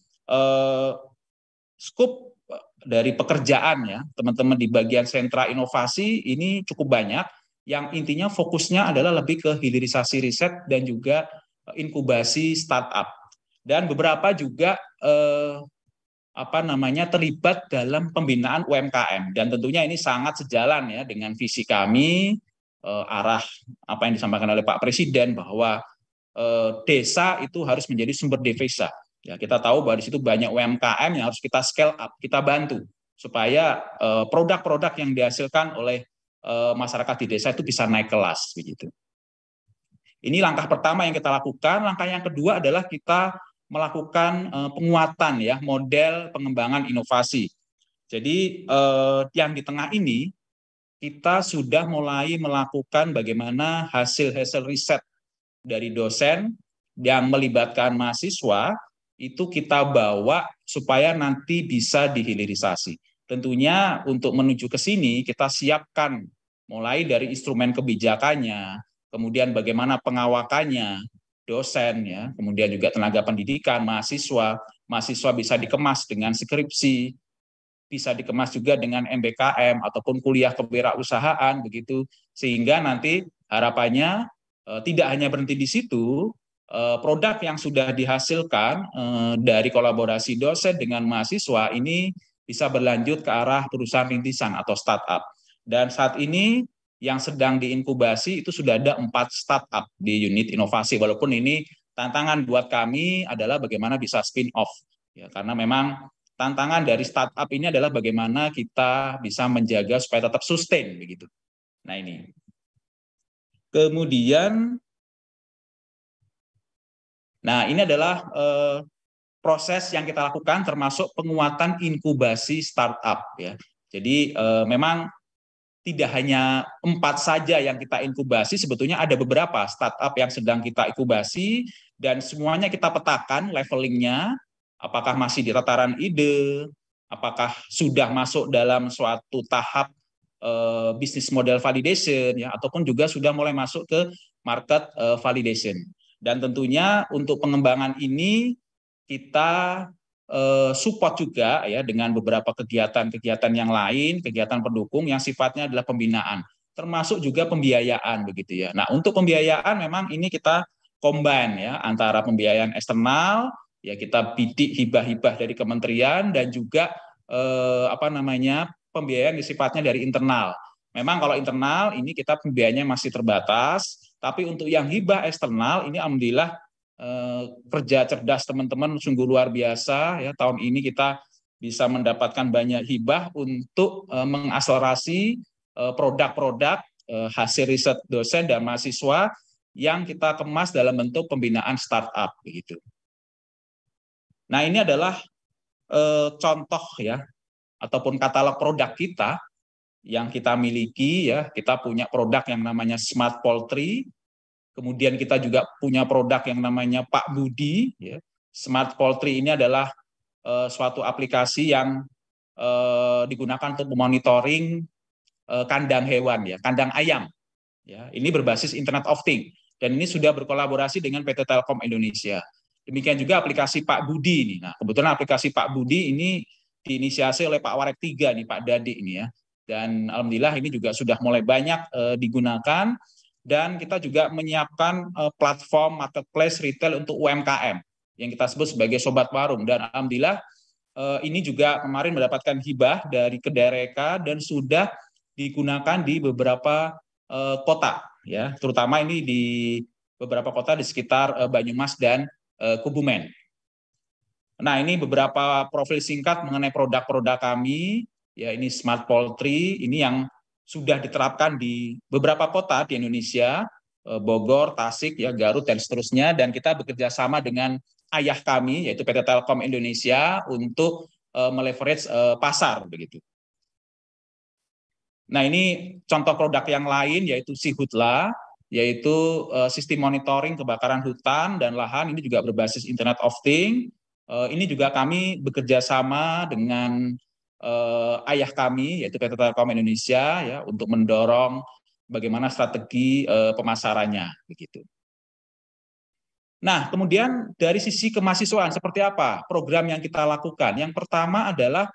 Speaker 4: skop dari pekerjaan ya teman-teman di bagian sentra inovasi ini cukup banyak, yang intinya fokusnya adalah lebih ke hilirisasi riset dan juga inkubasi startup, dan beberapa juga terlibat dalam pembinaan UMKM, dan tentunya ini sangat sejalan ya dengan visi kami, arah apa yang disampaikan oleh Pak Presiden bahwa desa itu harus menjadi sumber devisa. Ya, kita tahu bahwa di situ banyak UMKM yang harus kita scale up, kita bantu supaya produk-produk yang dihasilkan oleh masyarakat di desa itu bisa naik kelas begitu. Ini langkah pertama yang kita lakukan. Langkah yang kedua adalah kita melakukan penguatan ya model pengembangan inovasi. Jadi yang di tengah ini kita sudah mulai melakukan bagaimana hasil-hasil riset dari dosen yang melibatkan mahasiswa itu kita bawa supaya nanti bisa dihilirisasi. Tentunya untuk menuju ke sini kita siapkan mulai dari instrumen kebijakannya, kemudian bagaimana pengawakannya, dosen ya, kemudian juga tenaga pendidikan, mahasiswa bisa dikemas dengan skripsi, bisa dikemas juga dengan MBKM ataupun kuliah kewirausahaan begitu, sehingga nanti harapannya tidak hanya berhenti di situ, produk yang sudah dihasilkan dari kolaborasi dosen dengan mahasiswa ini bisa berlanjut ke arah perusahaan rintisan atau startup. Dan saat ini yang sedang diinkubasi itu sudah ada 4 startup di unit inovasi, walaupun ini tantangan buat kami adalah bagaimana bisa spin off. Ya, karena memang tantangan dari startup ini adalah bagaimana kita bisa menjaga supaya tetap sustain begitu. Nah ini. Kemudian, nah ini adalah proses yang kita lakukan termasuk penguatan inkubasi startup ya. Jadi memang tidak hanya 4 saja yang kita inkubasi, sebetulnya ada beberapa startup yang sedang kita inkubasi dan semuanya kita petakan levelingnya apakah masih di tataran ide, apakah sudah masuk dalam suatu tahap business model validation, ya, ataupun juga sudah mulai masuk ke market validation. Dan tentunya untuk pengembangan ini kita support juga ya dengan beberapa kegiatan-kegiatan yang lain, kegiatan pendukung yang sifatnya adalah pembinaan, termasuk juga pembiayaan begitu ya. Nah, untuk pembiayaan memang ini kita combine ya antara pembiayaan eksternal, ya kita bidik hibah-hibah dari kementerian dan juga pembiayaan sifatnya dari internal. Memang kalau internal ini kita pembiayaannya masih terbatas, tapi untuk yang hibah eksternal ini alhamdulillah kerja cerdas teman-teman sungguh luar biasa ya. Tahun ini kita bisa mendapatkan banyak hibah untuk mengakselerasi produk-produk hasil riset dosen dan mahasiswa yang kita kemas dalam bentuk pembinaan startup begitu. Nah, ini adalah contoh ya ataupun katalog produk kita yang kita miliki ya. Kita punya produk yang namanya Smart Poultry. Kemudian kita juga punya produk yang namanya Pak Budi ya. Smart Poultry ini adalah suatu aplikasi yang digunakan untuk memonitoring kandang hewan ya, kandang ayam. Ya, ini berbasis Internet of Things dan ini sudah berkolaborasi dengan PT Telkom Indonesia. Demikian juga aplikasi Pak Budi ini. Nah, kebetulan aplikasi Pak Budi ini diinisiasi oleh Pak Warek 3 nih, Pak Dadi ini ya. Dan alhamdulillah ini juga sudah mulai banyak digunakan dan kita juga menyiapkan platform marketplace retail untuk UMKM yang kita sebut sebagai Sobat Warung dan alhamdulillah ini juga kemarin mendapatkan hibah dari Kedareka dan sudah digunakan di beberapa kota ya, terutama ini di beberapa kota di sekitar Banyumas dan Kebumen. Nah, ini beberapa profil singkat mengenai produk-produk kami. Ya, ini Smart Poultry, ini yang sudah diterapkan di beberapa kota di Indonesia, Bogor, Tasik, ya, Garut, dan seterusnya. Dan kita bekerja sama dengan ayah kami, yaitu PT Telkom Indonesia, untuk meleverage pasar, begitu. Nah, ini contoh produk yang lain, yaitu Sihutla, yaitu sistem monitoring kebakaran hutan dan lahan, ini juga berbasis Internet of Things. Ini juga kami bekerja sama dengan ayah kami, yaitu PT Telkom Indonesia, ya, untuk mendorong bagaimana strategi pemasarannya, begitu. Nah, kemudian dari sisi kemahasiswaan seperti apa program yang kita lakukan? Yang pertama adalah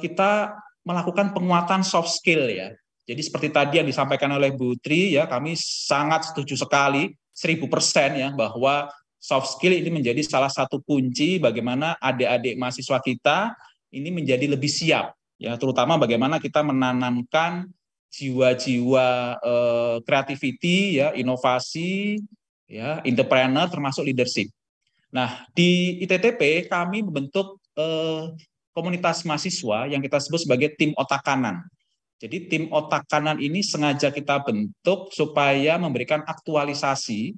Speaker 4: kita melakukan penguatan soft skill ya. Jadi seperti tadi yang disampaikan oleh Bu Tri ya, kami sangat setuju sekali 1000% ya bahwa soft skill ini menjadi salah satu kunci bagaimana adik-adik mahasiswa kita ini menjadi lebih siap ya, terutama bagaimana kita menanamkan jiwa-jiwa creativity ya, inovasi ya, entrepreneur termasuk leadership. Nah, di ITTP kami membentuk komunitas mahasiswa yang kita sebut sebagai tim otak kanan. Jadi tim otak kanan ini sengaja kita bentuk supaya memberikan aktualisasi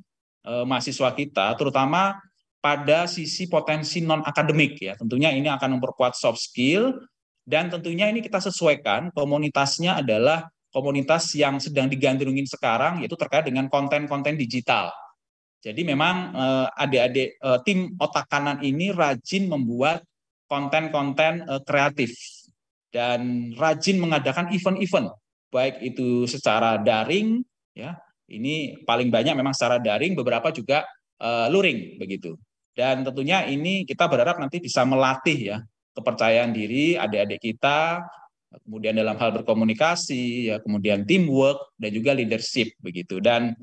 Speaker 4: mahasiswa kita, terutama pada sisi potensi non-akademik ya. Tentunya ini akan memperkuat soft skill dan tentunya ini kita sesuaikan komunitasnya adalah komunitas yang sedang digandrungin sekarang, yaitu terkait dengan konten-konten digital. Jadi memang adik-adik tim otak kanan ini rajin membuat konten-konten kreatif dan rajin mengadakan event-event, baik itu secara daring ya. Ini paling banyak memang secara daring, beberapa juga luring begitu. Dan tentunya ini kita berharap nanti bisa melatih ya kepercayaan diri adik-adik kita, kemudian dalam hal berkomunikasi, ya, kemudian teamwork dan juga leadership begitu. Dan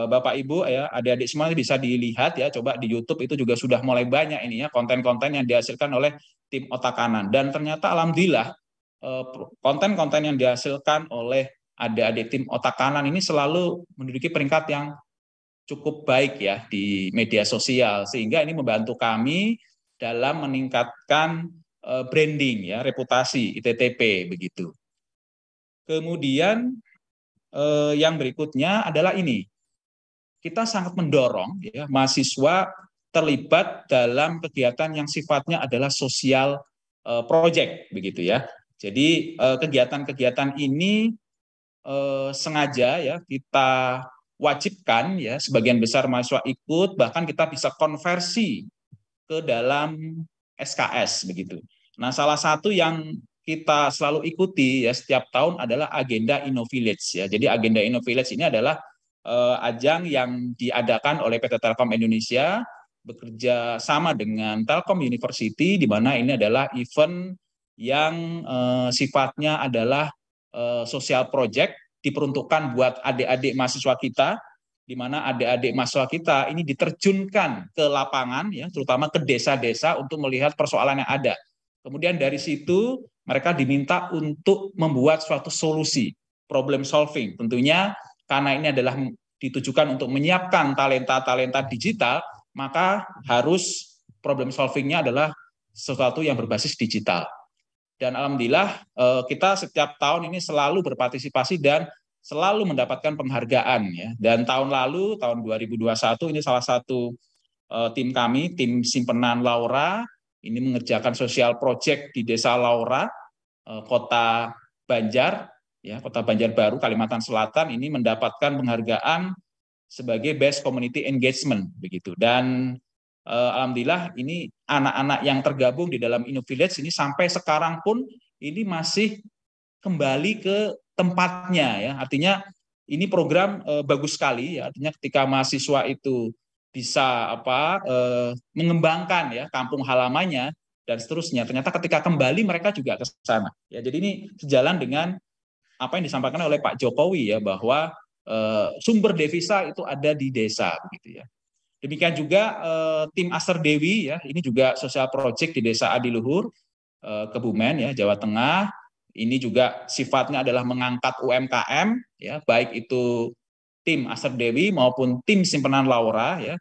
Speaker 4: Bapak Ibu ya, adik-adik semua bisa dilihat ya, coba di YouTube itu juga sudah mulai banyak ini ya konten-konten yang dihasilkan oleh tim otak kanan. Dan ternyata alhamdulillah konten-konten yang dihasilkan oleh adik-adik tim otak kanan ini selalu menduduki peringkat yang cukup baik ya di media sosial, sehingga ini membantu kami dalam meningkatkan branding ya, reputasi ITTP begitu. Kemudian yang berikutnya adalah ini, kita sangat mendorong ya mahasiswa terlibat dalam kegiatan yang sifatnya adalah sosial project begitu ya. Jadi kegiatan-kegiatan ini sengaja ya kita wajibkan ya, sebagian besar mahasiswa ikut, bahkan kita bisa konversi ke dalam SKS begitu. Nah, salah satu yang kita selalu ikuti ya setiap tahun adalah agenda InnoVillage ya. Jadi agenda InnoVillage ini adalah ajang yang diadakan oleh PT Telkom Indonesia bekerja sama dengan Telkom University, di mana ini adalah event yang sifatnya adalah social project, diperuntukkan buat adik-adik mahasiswa kita, di mana adik-adik mahasiswa kita ini diterjunkan ke lapangan, ya, terutama ke desa-desa untuk melihat persoalan yang ada. Kemudian dari situ mereka diminta untuk membuat suatu solusi, problem solving. Tentunya karena ini adalah ditujukan untuk menyiapkan talenta-talenta digital, maka harus problem solving-nya adalah sesuatu yang berbasis digital. Dan alhamdulillah kita setiap tahun ini selalu berpartisipasi dan selalu mendapatkan penghargaan ya. Dan tahun lalu, tahun 2021 ini salah satu tim kami, tim simpenan Laura, ini mengerjakan sosial project di Desa Laura, Kota Banjar, ya, Kota Banjarbaru, Kalimantan Selatan, ini mendapatkan penghargaan sebagai Best Community Engagement begitu. Dan alhamdulillah ini anak-anak yang tergabung di dalam InnoVillage ini sampai sekarang pun ini masih kembali ke tempatnya ya. Artinya ini program bagus sekali ya. Artinya ketika mahasiswa itu bisa mengembangkan ya kampung halamannya dan seterusnya. Ternyata ketika kembali mereka juga ke sana. Ya, jadi ini sejalan dengan apa yang disampaikan oleh Pak Jokowi ya, bahwa sumber devisa itu ada di desa begitu ya. Demikian juga tim Aster Dewi ya, ini juga social project di Desa Adiluhur, Kebumen ya, Jawa Tengah. Ini juga sifatnya adalah mengangkat UMKM ya, baik itu tim Aster Dewi maupun tim simpenan Laura ya.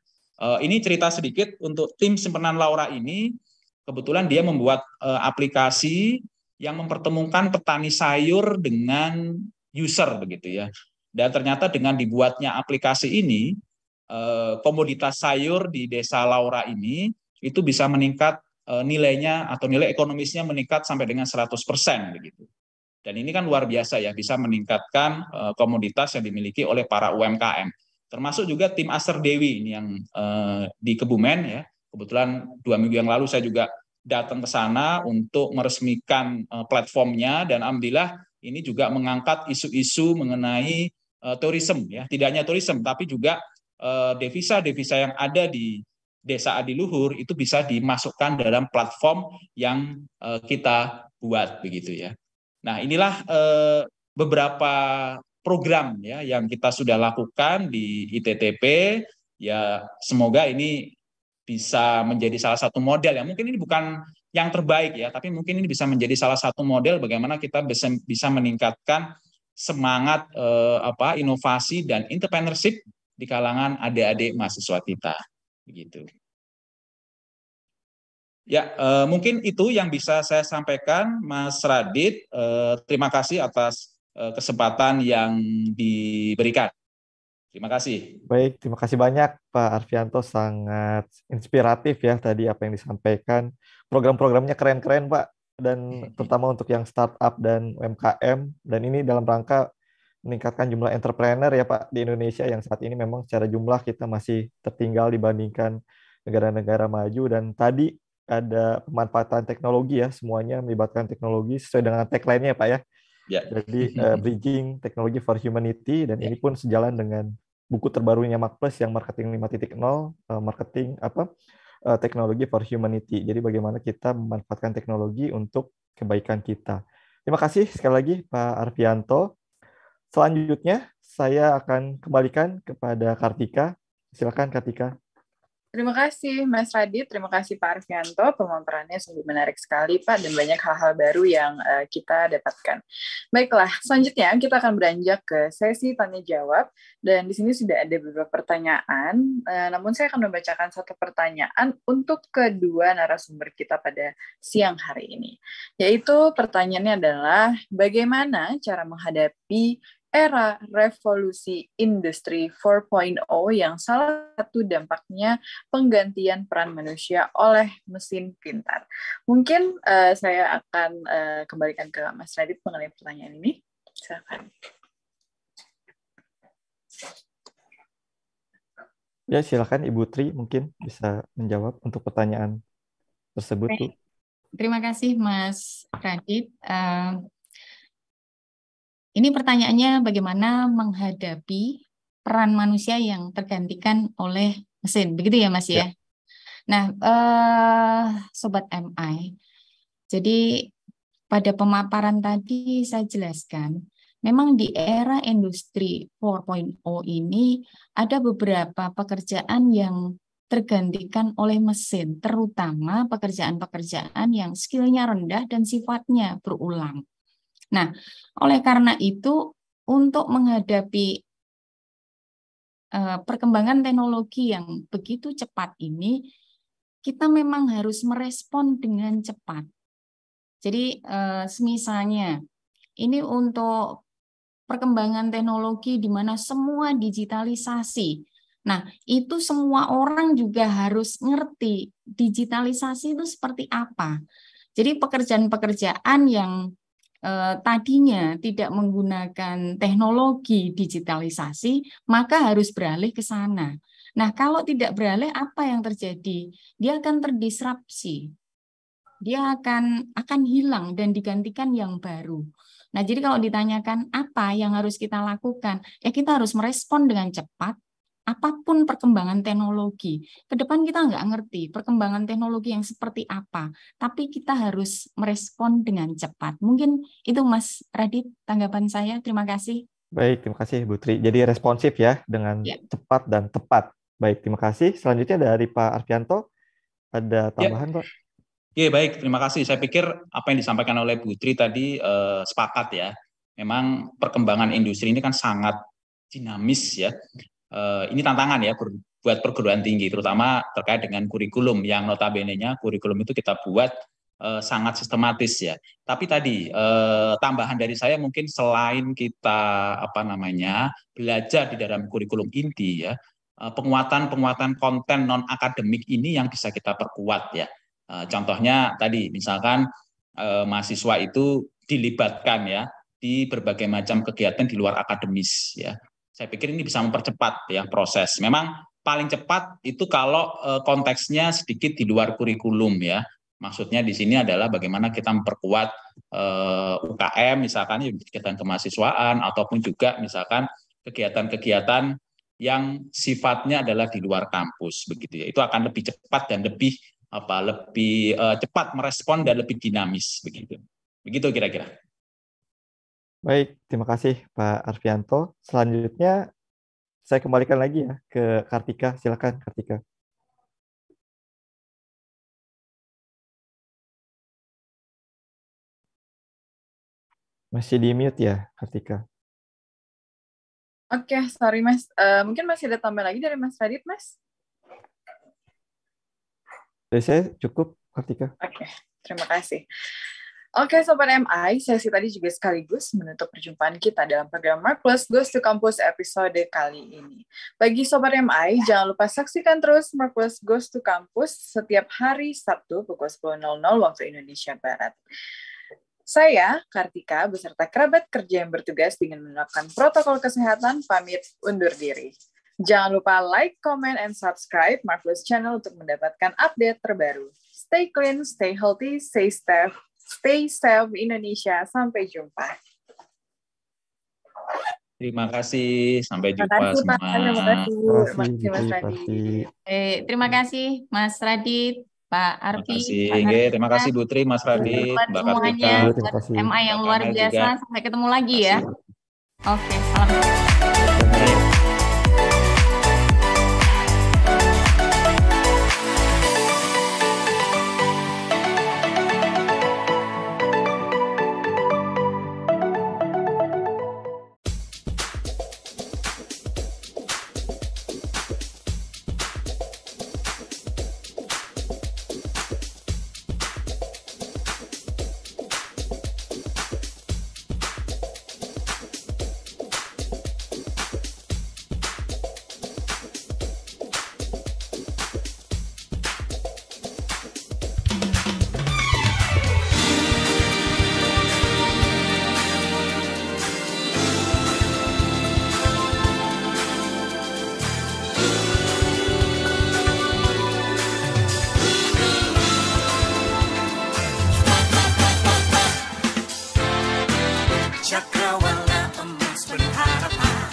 Speaker 4: Ini cerita sedikit untuk tim simpenan Laura ini, kebetulan dia membuat aplikasi yang mempertemukan petani sayur dengan user begitu ya. Dan ternyata dengan dibuatnya aplikasi ini, komoditas sayur di Desa Laura ini itu bisa meningkat nilainya atau nilai ekonomisnya meningkat sampai dengan 100% begitu. Dan ini kan luar biasa ya, bisa meningkatkan komoditas yang dimiliki oleh para UMKM. Termasuk juga tim Aster Dewi ini yang di Kebumen ya. Kebetulan 2 minggu yang lalu saya juga datang ke sana untuk meresmikan platformnya, dan alhamdulillah ini juga mengangkat isu-isu mengenai tourism ya. Tidak hanya tourism tapi juga devisa-devisa yang ada di Desa Adiluhur itu bisa dimasukkan dalam platform yang kita buat begitu ya. Nah, inilah beberapa program ya yang kita sudah lakukan di ITTP ya. Semoga ini bisa menjadi salah satu model ya. Mungkin ini bukan yang terbaik ya, tapi mungkin ini bisa menjadi salah satu model bagaimana kita bisa meningkatkan semangat inovasi dan entrepreneurship di kalangan adik-adik mahasiswa kita begitu. Ya, mungkin itu yang bisa saya sampaikan, Mas Radit. Terima kasih atas kesempatan yang diberikan. Terima kasih.
Speaker 2: Baik, terima kasih banyak Pak Arfianto, sangat inspiratif ya tadi apa yang disampaikan. Program-programnya keren-keren Pak, dan terutama untuk yang startup dan UMKM, dan ini dalam rangka meningkatkan jumlah entrepreneur ya Pak di Indonesia yang saat ini memang secara jumlah kita masih tertinggal dibandingkan negara-negara maju. Dan tadi ada pemanfaatan teknologi ya, semuanya melibatkan teknologi sesuai dengan tagline-nya Pak ya. Ya. Jadi Bridging Technology for Humanity, dan ini pun sejalan dengan buku terbarunya Markplus yang Marketing 5.0, marketing teknologi for humanity. Jadi bagaimana kita memanfaatkan teknologi untuk kebaikan kita. Terima kasih sekali lagi Pak Arfianto. Selanjutnya saya akan kembalikan kepada Kartika. Silakan Kartika.
Speaker 1: Terima kasih Mas Radit, terima kasih Pak Arfianto, pemaparannya sungguh menarik sekali Pak, dan banyak hal-hal baru yang kita dapatkan. Baiklah, selanjutnya kita akan beranjak ke sesi tanya jawab, dan di sini sudah ada beberapa pertanyaan, namun saya akan membacakan satu pertanyaan untuk kedua narasumber kita pada siang hari ini, yaitu pertanyaannya adalah bagaimana cara menghadapi era revolusi industri 4.0 yang salah satu dampaknya penggantian peran manusia oleh mesin pintar. Mungkin saya akan kembalikan ke Mas Radit mengenai pertanyaan ini. Silakan.
Speaker 2: Ya, silakan Ibu Tri mungkin bisa menjawab untuk pertanyaan tersebut, Bu.
Speaker 3: Terima kasih Mas Radit. Ini pertanyaannya bagaimana menghadapi peran manusia yang tergantikan oleh mesin, begitu ya Mas ya? Nah, Sobat MI, jadi pada pemaparan tadi saya jelaskan, memang di era industri 4.0 ini ada beberapa pekerjaan yang tergantikan oleh mesin, terutama pekerjaan-pekerjaan yang skillnya rendah dan sifatnya berulang. Nah, oleh karena itu, untuk menghadapi perkembangan teknologi yang begitu cepat ini, kita memang harus merespon dengan cepat. Jadi, misalnya, ini untuk perkembangan teknologi di mana semua digitalisasi. Nah, itu semua orang juga harus ngerti digitalisasi itu seperti apa. Jadi, pekerjaan-pekerjaan yang tadinya tidak menggunakan teknologi digitalisasi, maka harus beralih ke sana. Nah, kalau tidak beralih, apa yang terjadi? Dia akan terdisrupsi. Dia akan hilang dan digantikan yang baru. Nah, jadi kalau ditanyakan apa yang harus kita lakukan, ya kita harus merespon dengan cepat, apapun perkembangan teknologi. Ke depan kita nggak ngerti perkembangan teknologi yang seperti apa, tapi kita harus merespon dengan cepat. Mungkin itu Mas Radit tanggapan saya. Terima kasih.
Speaker 2: Baik, terima kasih Bu Tri. Jadi responsif ya dengan cepat dan tepat. Baik, terima kasih. Selanjutnya dari Pak Arfianto, ada tambahan Pak?
Speaker 4: Iya, baik. Terima kasih. Saya pikir apa yang disampaikan oleh Bu Tri tadi sepakat ya. Memang perkembangan industri ini kan sangat dinamis ya. Ini tantangan ya buat perguruan tinggi, terutama terkait dengan kurikulum yang notabene-nya kurikulum itu kita buat sangat sistematis ya. Tapi tadi tambahan dari saya mungkin selain kita belajar di dalam kurikulum inti ya, penguatan konten non akademik ini yang bisa kita perkuat ya. Contohnya tadi misalkan mahasiswa itu dilibatkan ya di berbagai macam kegiatan di luar akademis ya. Saya pikir ini bisa mempercepat ya proses. Memang paling cepat itu kalau konteksnya sedikit di luar kurikulum ya. Maksudnya di sini adalah bagaimana kita memperkuat UKM misalkan kegiatan kemahasiswaan ataupun juga misalkan kegiatan-kegiatan yang sifatnya adalah di luar kampus begitu ya. Itu akan lebih cepat dan lebih cepat merespon dan lebih dinamis begitu. Begitu kira-kira.
Speaker 2: Baik, terima kasih Pak Arfianto. Selanjutnya saya kembalikan lagi ya ke Kartika. Silakan Kartika. Masih di mute ya Kartika.
Speaker 1: Oke, sorry Mas. Mungkin masih ada tambah lagi dari Mas Radit, Mas?
Speaker 2: Dari saya cukup Kartika.
Speaker 1: Oke, terima kasih. Oke, Sobat MI, sesi tadi juga sekaligus menutup perjumpaan kita dalam program Mark Plus Goes to Campus episode kali ini. Bagi Sobat MI, jangan lupa saksikan terus Mark Plus Goes to Campus setiap hari Sabtu pukul 10.00 waktu Indonesia Barat. Saya, Kartika, beserta kerabat kerja yang bertugas dengan menerapkan protokol kesehatan, pamit undur diri. Jangan lupa like, comment, and subscribe Mark Plus Channel untuk mendapatkan update terbaru. Stay clean, stay healthy, stay safe Indonesia. Sampai jumpa.
Speaker 4: Terima kasih. Sampai jumpa semua.
Speaker 3: Terima kasih Mas Radit, Pak Arfi.
Speaker 4: Terima kasih Bu Tri, Mas Radit, Mbak Kartika.
Speaker 3: MI yang luar biasa. Sampai ketemu lagi ya. Oke, salam.
Speaker 19: cakrawala emas pengharapan,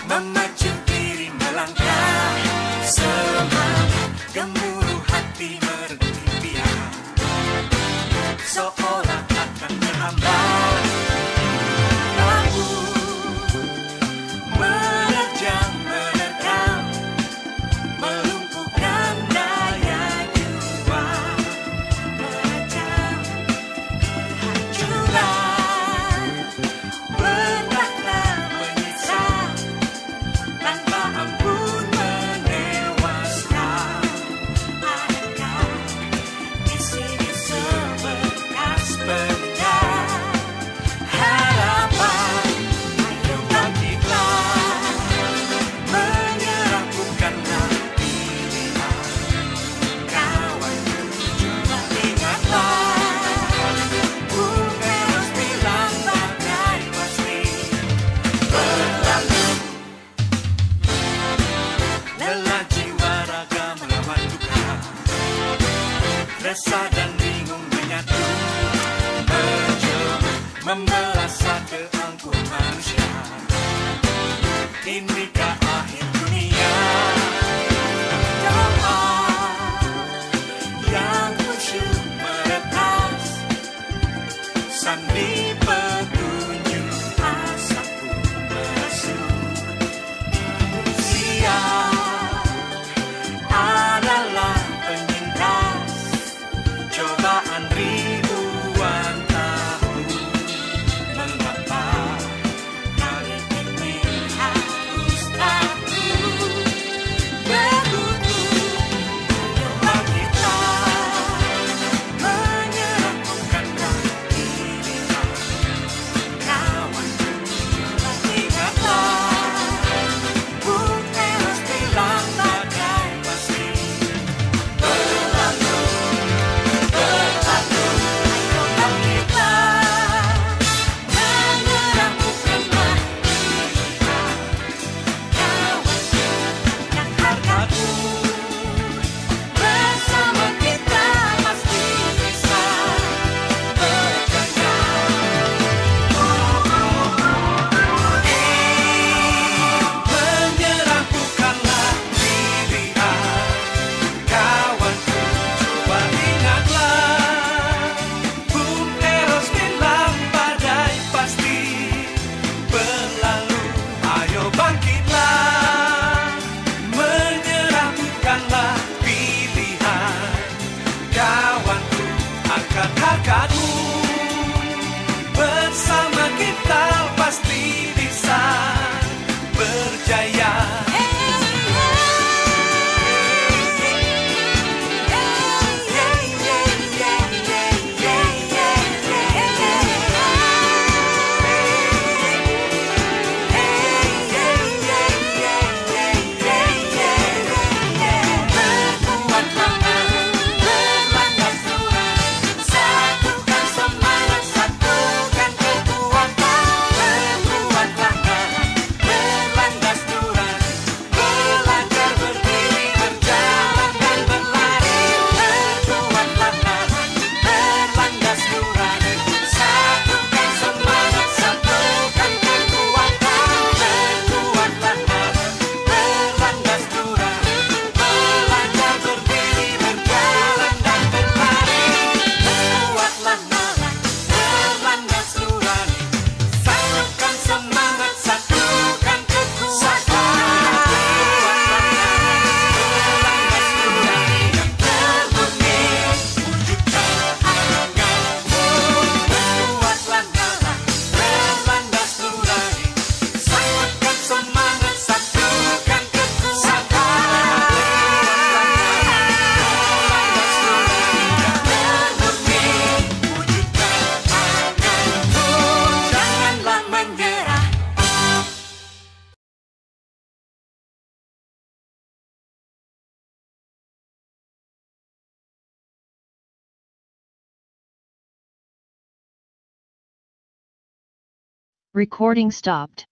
Speaker 19: memacu diri melangkah, semangat gemuruh hati merenung impian, seolah akan terhambat, namun menerjang menerkam, melumpuhkan daya jiwa, merajam kehancuran, benaklah menyiksa tanpa ampun menewaskan. Adakah di sini sebekas benda harapan? Ayo bangkitlah, menyerah bukanlah pilihan. Kawan, coba ingatlah, bukan harus bilang bagai pasti berlalu. Lelah jiwa raga melawan duka, resah dan bingung menyatu, menjemur membelah satu angkut manusia. Inikah akhir dunia? Doa yang khusyuk meretas, sandi petunjuk asa pun merasuk. Manusia adalah penyintas cobaan ribuan tahun. Mengapa kali ini harus takut berkutu? Ayo bangkitlah, menyerah bukanlah pilihan. Kawan, coba ingatlah, bukan harus bilang bagai pasti berlalu, berlalu. Ayo bangkitlah, menyerah bukanlah pilihan. Kawan, dan hargaku, bersama kita pasti bisa berjaya. Menyerah bukanlah pilihan. Kawanku, coba ingatlah, Bung Eros bilang badai pasti berlalu. Ayo bangkitlah, menyerah bukanlah pilihan. Kawanku, angkat hargamu, bersama kita pasti bisa berjaya. Satukan semangat, satukan kekuatan, berkuatlah berlandas nurani, belajar berdiri, berjalan dan berlari, berkuatlah berlandas nurani, satukan semangat, satukan kekuatan, berkuatlah berlandas nurani, belajar berdiri, berjalan dan berlari, berkuatlah berlandas nurani, satukan semangat, satukan kekuatan, berlandas nurani yang terbunyi, wujudkan anganmu, berkuatlah berlandas nurani, satukan semangat, satukan kekuatan, berlandas nurani yang terbunyi, wujudkan anganmu, janganlah menyerah.
Speaker 20: Recording stopped.